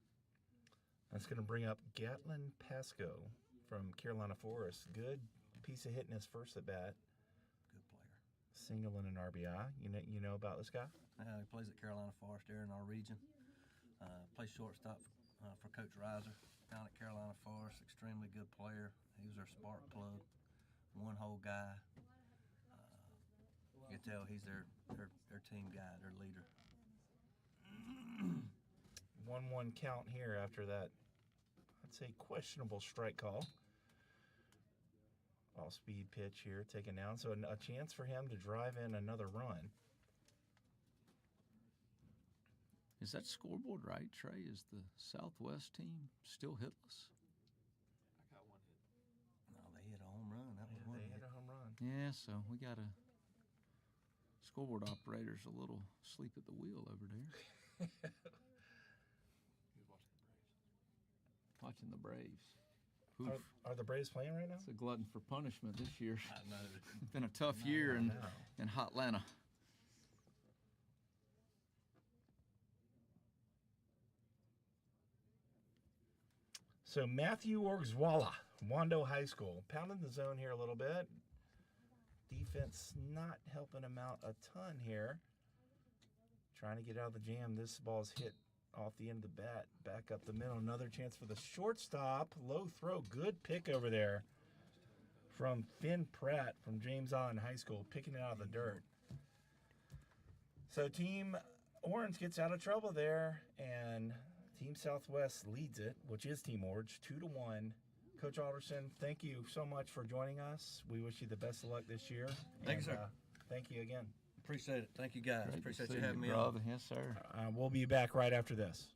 That's going to bring up Gatlin Pasco from Carolina Forest. Good piece of hitting his first at bat. Good player. Single and an RBI. You know about this guy? He plays at Carolina Forest there in our region. Plays shortstop for Coach Reiser down at Carolina Forest. Extremely good player. He was their spark plug. One whole guy. You can tell he's their team guy, their leader. 1-1 count here after that, I'd say, questionable strike call. Off-speed pitch here taken down, so a chance for him to drive in another run. Is that scoreboard right, Trey? Is the Southwest team still hitless? I got one hit. No, they hit a home run. That was one They hit. hit a home run. Yeah, so we got a scoreboard operator's a little sleep at the wheel over there. He was watching the Braves. Watching the Braves. Oof. Are the Braves playing right now? It's a glutton for punishment this year. I know. It's been a tough year in Hotlanta. So Matthew Orgzwala, Wando High School, pounding the zone here a little bit. Defense not helping him out a ton here. Trying to get out of the jam. This ball's hit off the end of the bat, back up the middle. Another chance for the shortstop. Low throw, good pick over there from Finn Pratt from James Allen High School, picking it out of the dirt. So Team Orange gets out of trouble there, and Team Southwest leads it, which is Team Orange, 2-1. Coach Alderson, thank you so much for joining us. We wish you the best of luck this year. Thank you, sir. Thank you again. Appreciate it. Thank you, guys. Great to Appreciate see you having me on. brother. Yes, sir. We'll be back right after this.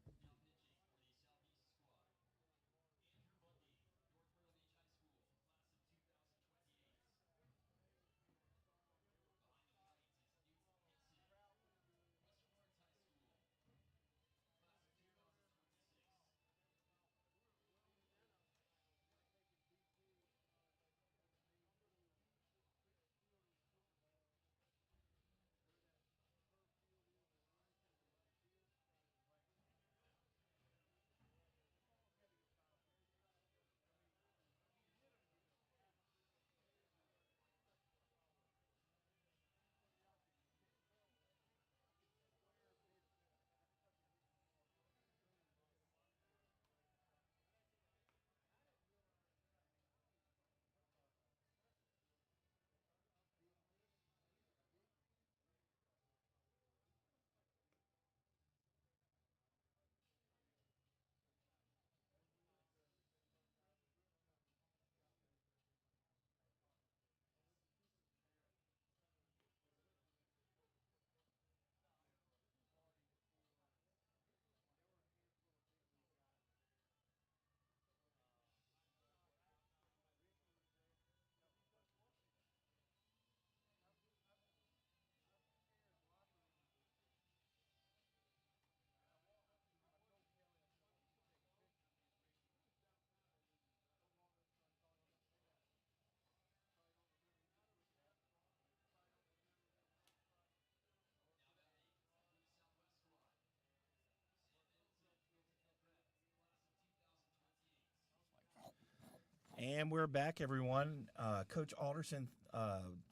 And we're back, everyone. Coach Alderson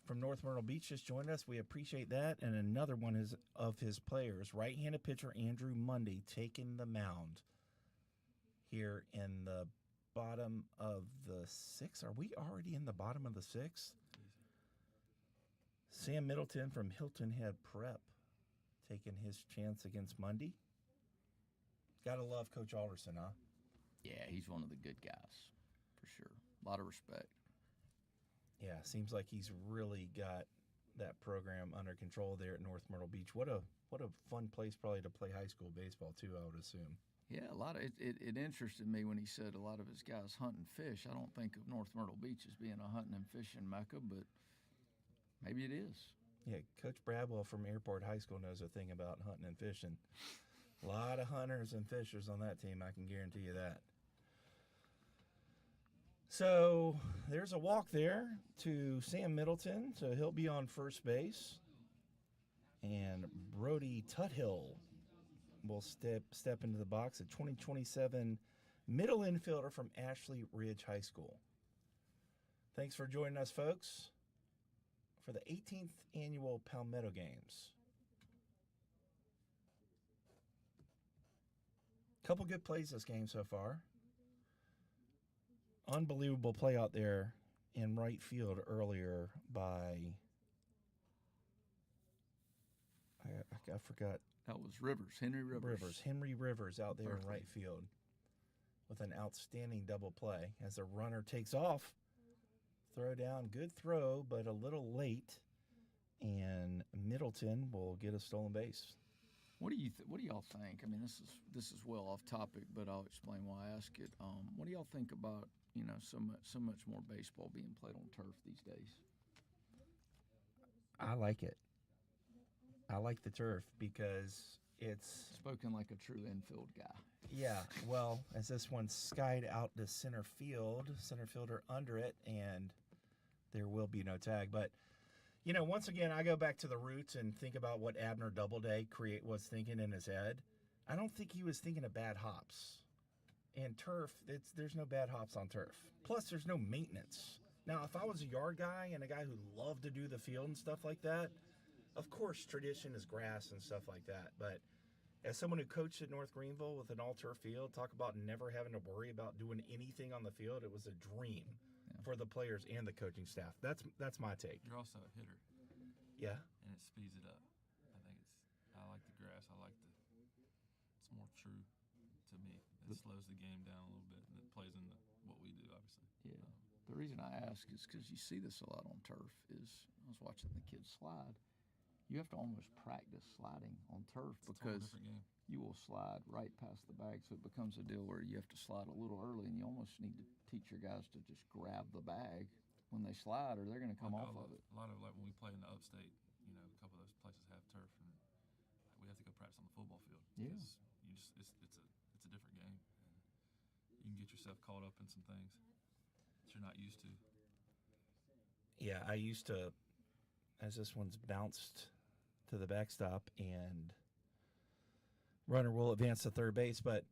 from North Myrtle Beach just joined us. We appreciate that. And another one is of his players, right-handed pitcher Andrew Mundy, taking the mound here in the bottom of the 6th. Are we already in the bottom of the 6th? Sam Middleton from Hilton Head Prep taking his chance against Mundy. Gotta love Coach Alderson, huh? Yeah, he's one of the good guys, for sure. A lot of respect. Yeah, seems like he's really got that program under control there at North Myrtle Beach. What a fun place probably to play high school baseball too, I would assume. Yeah, a lot of it interested me when he said a lot of his guys hunt and fish. I don't think of North Myrtle Beach as being a hunting and fishing mecca, but maybe it is. Yeah, Coach Bradwell from Airport High School knows a thing about hunting and fishing. A lot of hunters and fishers on that team, I can guarantee you that. So there's a walk there to Sam Middleton, so he'll be on first base. And Brody Tuthill will step into the box, a 2027 middle infielder from Ashley Ridge High School. Thanks for joining us, folks, for the 18th annual Palmetto Games. Couple good plays this game so far. Unbelievable play out there in right field earlier by, I forgot. That was Rivers, Henry Rivers. Henry Rivers out there in right field with an outstanding double play. As the runner takes off, throw down, good throw, but a little late, and Middleton will get a stolen base. What do y'all think? I mean, this is well off topic, but I'll explain why I ask it. What do y'all think about so much more baseball being played on turf these days? I like it. I like the turf because it's spoken like a true infield guy. Yeah, well, as this one skied out to center fielder under it, and there will be no tag, but. Once again, I go back to the roots and think about what Abner Doubleday was thinking in his head. I don't think he was thinking of bad hops. And turf, there's no bad hops on turf. Plus, there's no maintenance. Now, if I was a yard guy and a guy who loved to do the field and stuff like that, of course, tradition is grass and stuff like that. But as someone who coached at North Greenville with an all-turf field, talk about never having to worry about doing anything on the field. It was a dream. For the players and the coaching staff. That's my take. You're also a hitter. Yeah. And it speeds it up. I like the grass. It's more true to me. It slows the game down a little bit, and it plays into what we do, obviously. Yeah. The reason I ask is because you see this a lot on turf is I was watching the kids slide. You have to almost practice sliding on turf because you will slide right past the bag, so it becomes a deal where you have to slide a little early, and you almost need to teach your guys to just grab the bag when they slide, or they're going to come off of it. A lot of like when we play in the upstate, a couple of those places have turf, and we have to go practice on the football field. Yeah, it's a different game, and you can get yourself caught up in some things that you're not used to. Yeah, I used to, as this one's bounced to the backstop and. Runner will advance to third base, but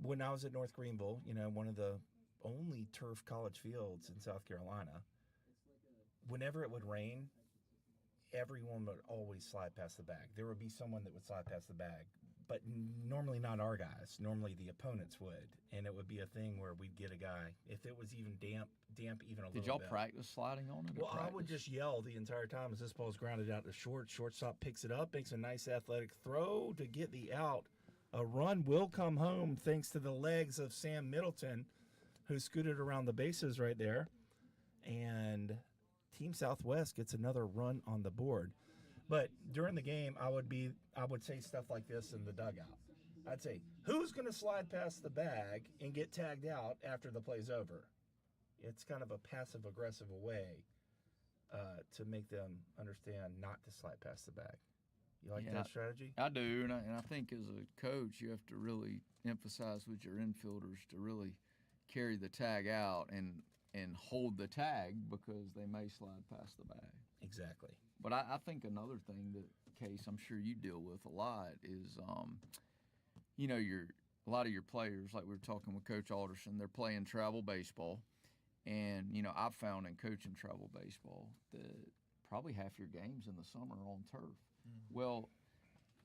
when I was at North Greenville, one of the only turf college fields in South Carolina, whenever it would rain, everyone would always slide past the bag. There would be someone that would slide past the bag, but normally not our guys. Normally the opponents would, and it would be a thing where we'd get a guy, if it was even damp even a little bit. Did y'all practice sliding on it? Well, I would just yell the entire time as this ball's grounded out to short. Shortstop picks it up, makes a nice athletic throw to get the out. A run will come home thanks to the legs of Sam Middleton, who scooted around the bases right there. And Team Southwest gets another run on the board. But during the game, I would say stuff like this in the dugout. I'd say, who's going to slide past the bag and get tagged out after the play's over? It's kind of a passive-aggressive way to make them understand not to slide past the bag. You like that strategy? I do, and I think as a coach, you have to really emphasize with your infielders to really carry the tag out and hold the tag because they may slide past the bag. Exactly. But I think another thing that, Case, I'm sure you deal with a lot is, a lot of your players, like we were talking with Coach Alderson, they're playing travel baseball. And, I've found in coaching travel baseball that probably half your games in the summer are on turf. Mm-hmm. Well,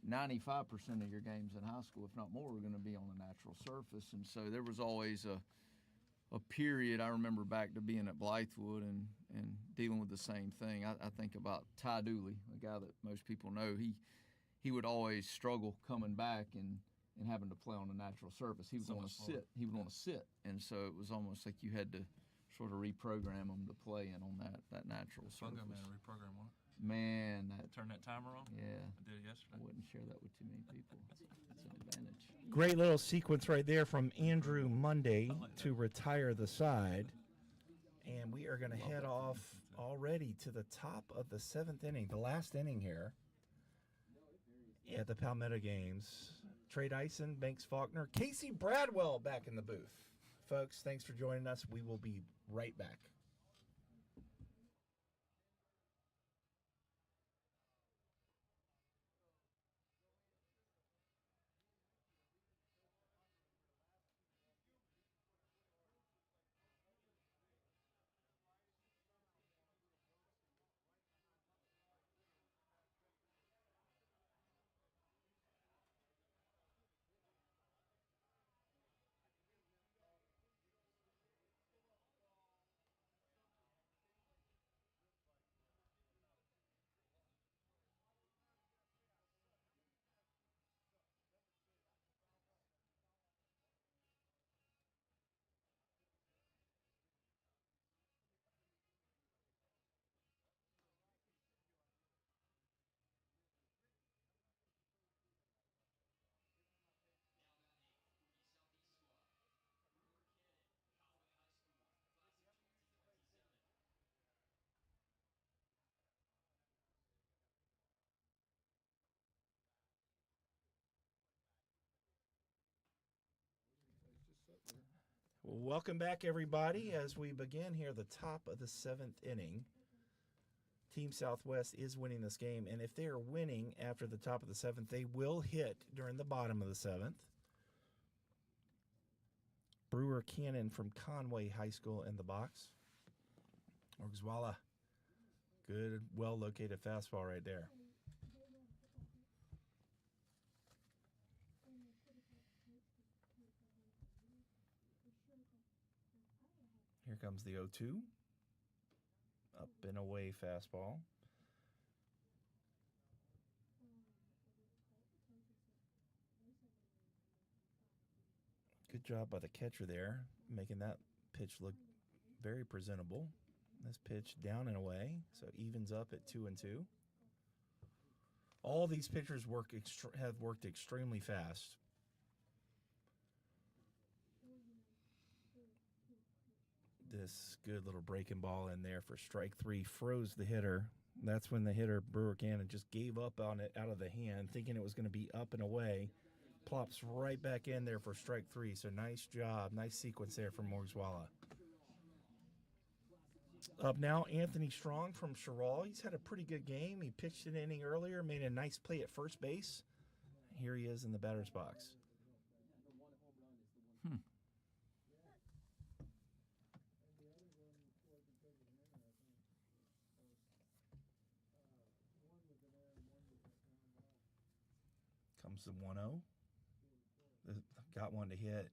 95% of your games in high school, if not more, are going to be on a natural surface. And so there was always a a period. I remember back to being at Blythewood and dealing with the same thing. I think about Ty Dooley, a guy that most people know. He would always struggle coming back and having to play on a natural surface. He would want to sit. He would want to sit, and so it was almost like you had to sort of reprogram him to play in on that natural surface. Fun man, reprogram on it. Man, Turn that timer on. Yeah, I did it yesterday. I wouldn't share that with too many people. It's an advantage. Great little sequence right there from Andrew Monday to retire the side. And we are going to head off already to the top of the 7th inning, the last inning here at the Palmetto Games. Trey Dyson, Banks Faulkner, Casey Bradwell back in the booth. Folks, thanks for joining us. We will be right back. Welcome back, everybody, as we begin here the top of the 7th inning. Team Southwest is winning this game, and if they are winning after the top of the 7th, they will hit during the bottom of the 7th. Brewer Cannon from Conway High School in the box. Orgzwala, good, well-located fastball right there. Here comes the 0-2. Up and away fastball. Good job by the catcher there, making that pitch look very presentable. This pitch down and away, so evens up at 2-2. All these pitchers have worked extremely fast. This good little breaking ball in there for strike 3 froze the hitter. That's when the hitter, Brewer Cannon, just gave up on it out of the hand, thinking it was going to be up and away. Plops right back in there for strike 3. So nice job, nice sequence there from Orgzwala. Up now, Anthony Strong from Sherrall. He's had a pretty good game. He pitched an inning earlier, made a nice play at first base. Here he is in the batter's box. Comes the 1-0. Got one to hit.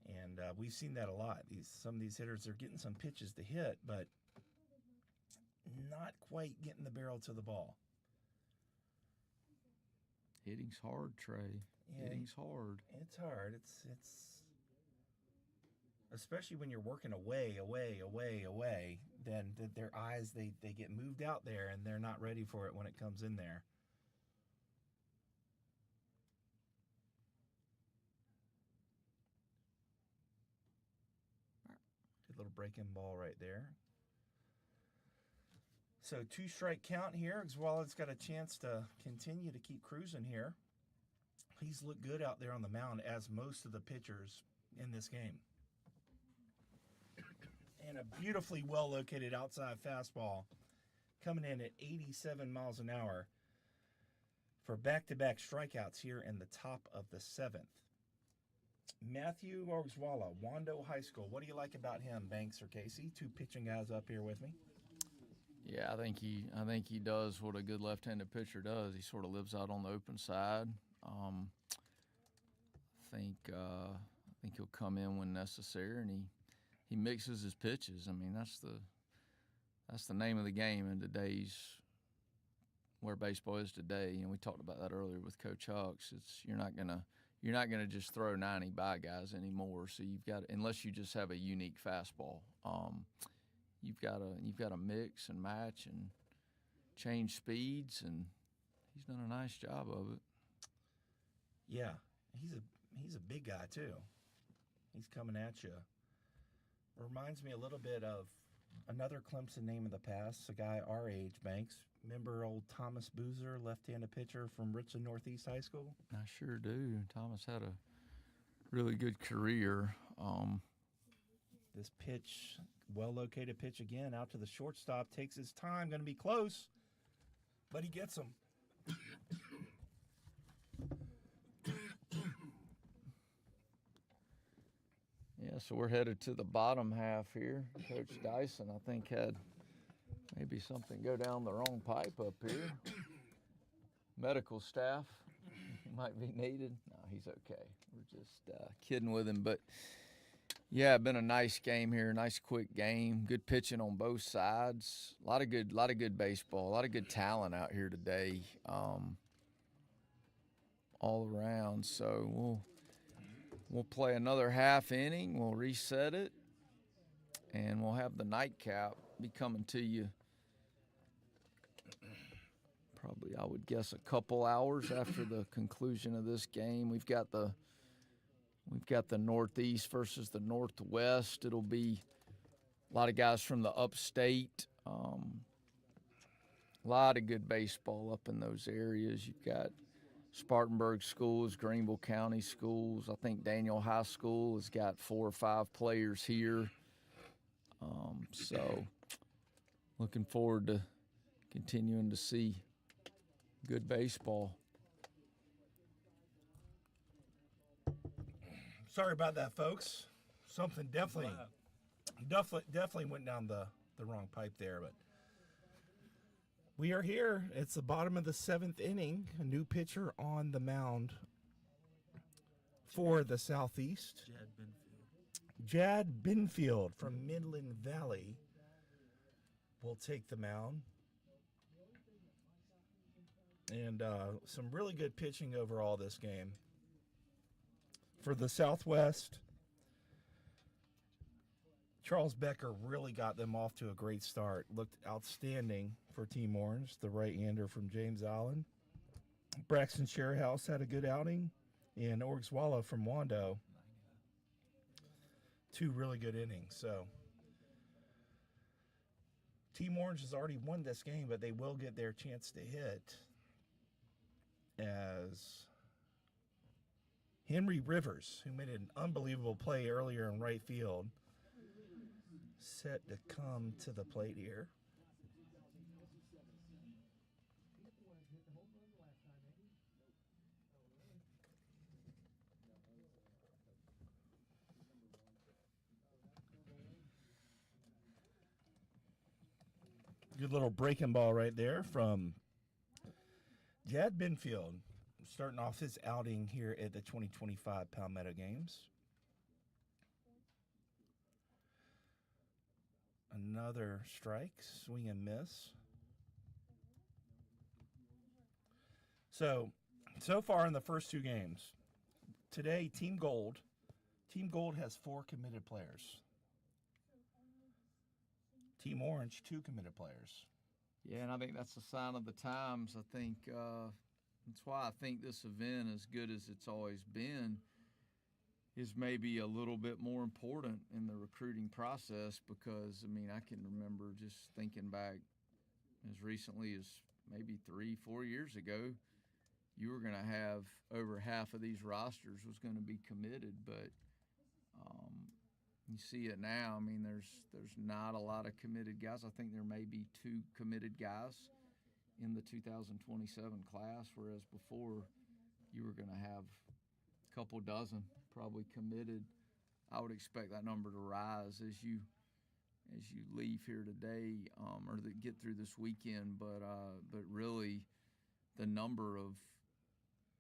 And we've seen that a lot. Some of these hitters are getting some pitches to hit, but not quite getting the barrel to the ball. Hitting's hard, Trey. Yeah, Hitting's hard. It's hard. It's especially when you're working away, then their eyes, they get moved out there, and they're not ready for it when it comes in there. Little breaking ball right there. So 2-strike count here. Orgzwala's got a chance to continue to keep cruising here. He's looked good out there on the mound, as most of the pitchers in this game. And a beautifully well-located outside fastball coming in at 87 miles an hour for back-to-back strikeouts here in the top of the 7th. Matthew Orgzwala, Wando High School. What do you like about him, Banks or Casey? 2 pitching guys up here with me. Yeah, I think he does what a good left-handed pitcher does. He sort of lives out on the open side. I think think he'll come in when necessary, and he mixes his pitches. I mean, that's the name of the game in today's where baseball is today. And we talked about that earlier with Coach Hucks. You're not gonna just throw 90 by guys anymore. So you've got, unless you just have a unique fastball, you've got to mix and match and change speeds, and he's done a nice job of it. Yeah, he's a big guy too. He's coming at you. Reminds me a little bit of another Clemson name of the past, a guy our age, Banks. Remember old Thomas Boozer, left-handed pitcher from Richland Northeast High School? I sure do. Thomas had a really good career. This pitch, well-located pitch again, out to the shortstop, takes his time, going to be close, but he gets him. Yeah, so we're headed to the bottom half here. Coach Dyson, I think, had maybe something go down the wrong pipe up here. Medical staff might be needed. No, he's okay. We're just kidding with him. But, yeah, been a nice game here, nice quick game. Good pitching on both sides. A lot of good baseball, a lot of good talent out here today, all around. So we'll play another half inning. We'll reset it, and we'll have the nightcap be coming to you probably, I would guess, a couple hours after the conclusion of this game. We've got the Northeast versus the Northwest. It'll be a lot of guys from the upstate. A lot of good baseball up in those areas. You've got Spartanburg schools, Greenville County schools. I think Daniel High School has got 4 or 5 players here. So looking forward to continuing to see good baseball. Sorry about that, folks. Something definitely went down the wrong pipe there, but we are here. It's the bottom of the 7th inning. A new pitcher on the mound for the Southeast. Jad Binfield from Midland Valley will take the mound. And some really good pitching overall this game. For the Southwest, Charles Becker really got them off to a great start. Looked outstanding for Team Orange, the right-hander from James Island. Braxton Sharehouse had a good outing, and Orgswalla from Wando. 2 really good innings. So Team Orange has already won this game, but they will get their chance to hit as Henry Rivers, who made an unbelievable play earlier in right field, set to come to the plate here. Good little breaking ball right there from Jad Binfield, starting off his outing here at the 2025 Palmetto Games. Another strike, swing and miss. So far in the first 2 games, today Team Gold has 4 committed players. Team Orange, 2 committed players. Yeah, and I think that's a sign of the times. I think that's why I think this event, as good as it's always been, is maybe a little bit more important in the recruiting process because, I mean, I can remember just thinking back as recently as maybe 3-4 years ago, you were going to have over half of these rosters was going to be committed, but you see it now. I mean, there's not a lot of committed guys. I think there may be 2 committed guys in the 2027 class, whereas before you were going to have a couple dozen probably committed. I would expect that number to rise as you leave here today or get through this weekend. But really, the number of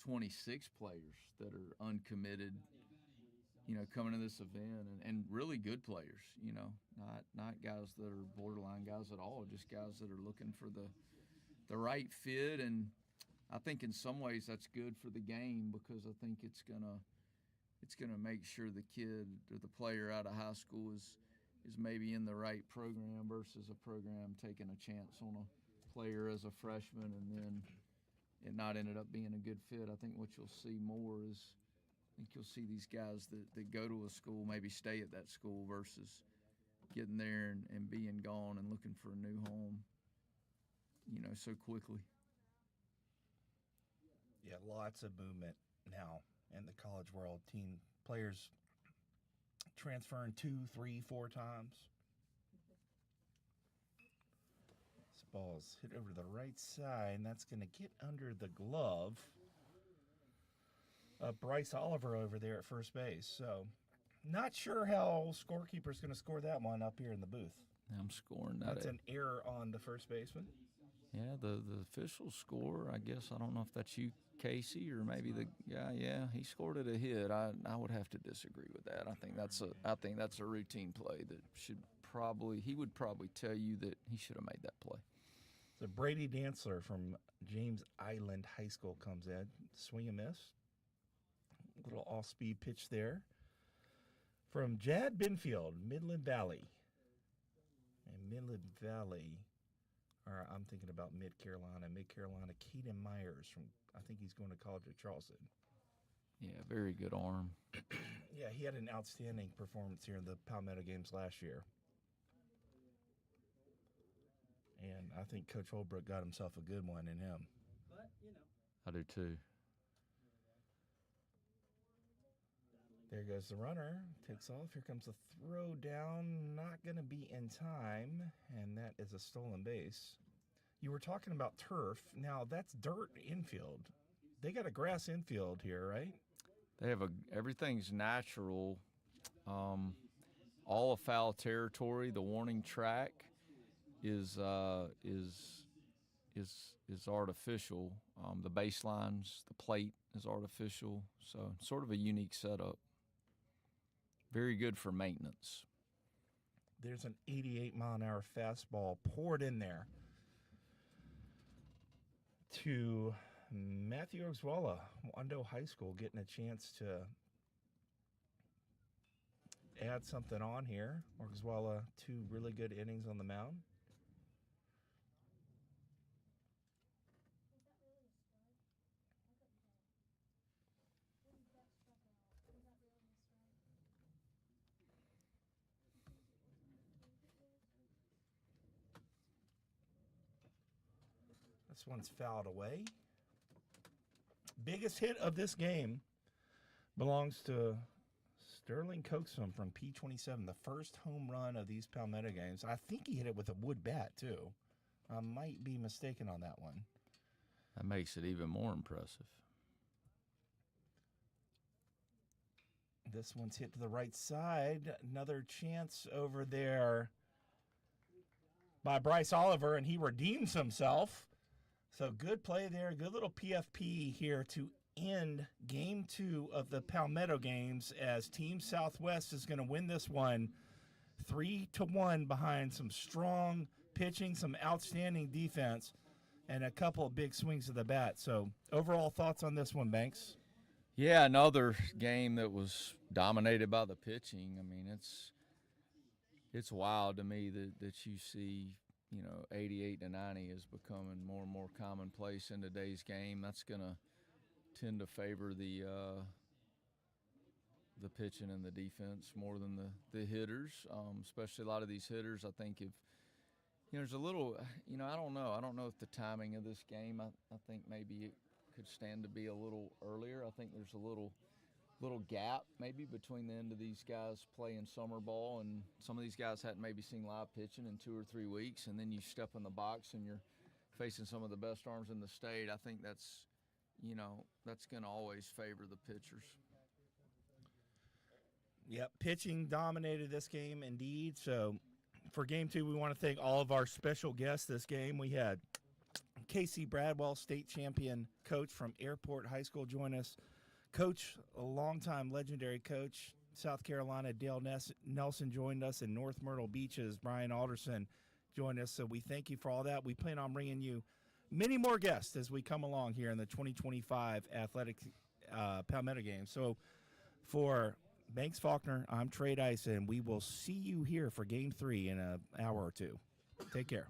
26 players that are uncommitted coming to this event, and really good players, not guys that are borderline guys at all, just guys that are looking for the right fit. And I think in some ways that's good for the game, because I think it's gonna make sure the kid or the player out of high school is maybe in the right program versus a program taking a chance on a player as a freshman and then it not ended up being a good fit. I think what you'll see more is, I think you'll see these guys that go to a school, maybe stay at that school versus getting there and being gone and looking for a new home, so quickly. Yeah, lots of movement now in the college world. Team players transferring 2, 3, 4 times. This ball's hit over to the right side, and that's going to get under the glove of Bryce Oliver over there at first base. So, not sure how scorekeeper's going to score that one up here in the booth. I'm scoring that. That's an error on the first baseman. Yeah, the official score, I guess, I don't know if that's you, Casey, or maybe the guy. Yeah, he scored it a hit. I would have to disagree with that. I think that's a routine play that he would probably tell you that he should have made that play. So Brady Dantzler from James Island High School comes in. Swing and miss. Little off-speed pitch there. From Jad Binfield, Midland Valley. And Midland Valley, or I'm thinking about Mid-Carolina, Caden Myers from, I think he's going to college at Charleston. Yeah, very good arm. Yeah, he had an outstanding performance here in the Palmetto Games last year. And I think Coach Holbrook got himself a good one in him. I do too. There goes the runner. Takes off. Here comes the throw down. Not going to be in time. And that is a stolen base. You were talking about turf. Now, that's dirt infield. They got a grass infield here, right? They have everything's natural. All of foul territory. The warning track is artificial. The baselines, the plate is artificial. So sort of a unique setup. Very good for maintenance. There's an 88-mile-an-hour fastball poured in there to Matthew Oxwala, Wando High School, getting a chance to add something on here. Oxwala, 2 really good innings on the mound. This one's fouled away. Biggest hit of this game belongs to Sterling Coaxum from P27, the first home run of these Palmetto Games. I think he hit it with a wood bat, too. I might be mistaken on that one. That makes it even more impressive. This one's hit to the right side. Another chance over there by Bryce Oliver, and he redeems himself. So good play there. Good little PFP here to end Game 2 of the Palmetto Games, as Team Southwest is going to win this one 3-1 behind some strong pitching, some outstanding defense, and a couple of big swings of the bat. So overall thoughts on this one, Banks? Yeah, another game that was dominated by the pitching. I mean, it's wild to me that you see, 88 to 90 is becoming more and more commonplace in today's game. That's going to tend to favor the pitching and the defense more than the hitters, especially a lot of these hitters. I think if there's a little, I don't know if the timing of this game, I think maybe it could stand to be a little earlier. I think there's a little gap maybe between the end of these guys playing summer ball, and some of these guys hadn't maybe seen live pitching in 2 or 3 weeks, and then you step in the box and you're facing some of the best arms in the state. I think that's going to always favor the pitchers. Yep, pitching dominated this game indeed. So for Game 2, we want to thank all of our special guests this game. We had Casey Bradwell, state champion coach from Airport High School, join us. Coach, a longtime legendary coach, South Carolina, Dale Nelson joined us, and North Myrtle Beach's Brian Alderson joined us. So we thank you for all that. We plan on bringing you many more guests as we come along here in the 2025 Athletic Palmetto Games. So for Banks Faulkner, I'm Trey Dyson. We will see you here for Game 3 in an hour or two. Take care.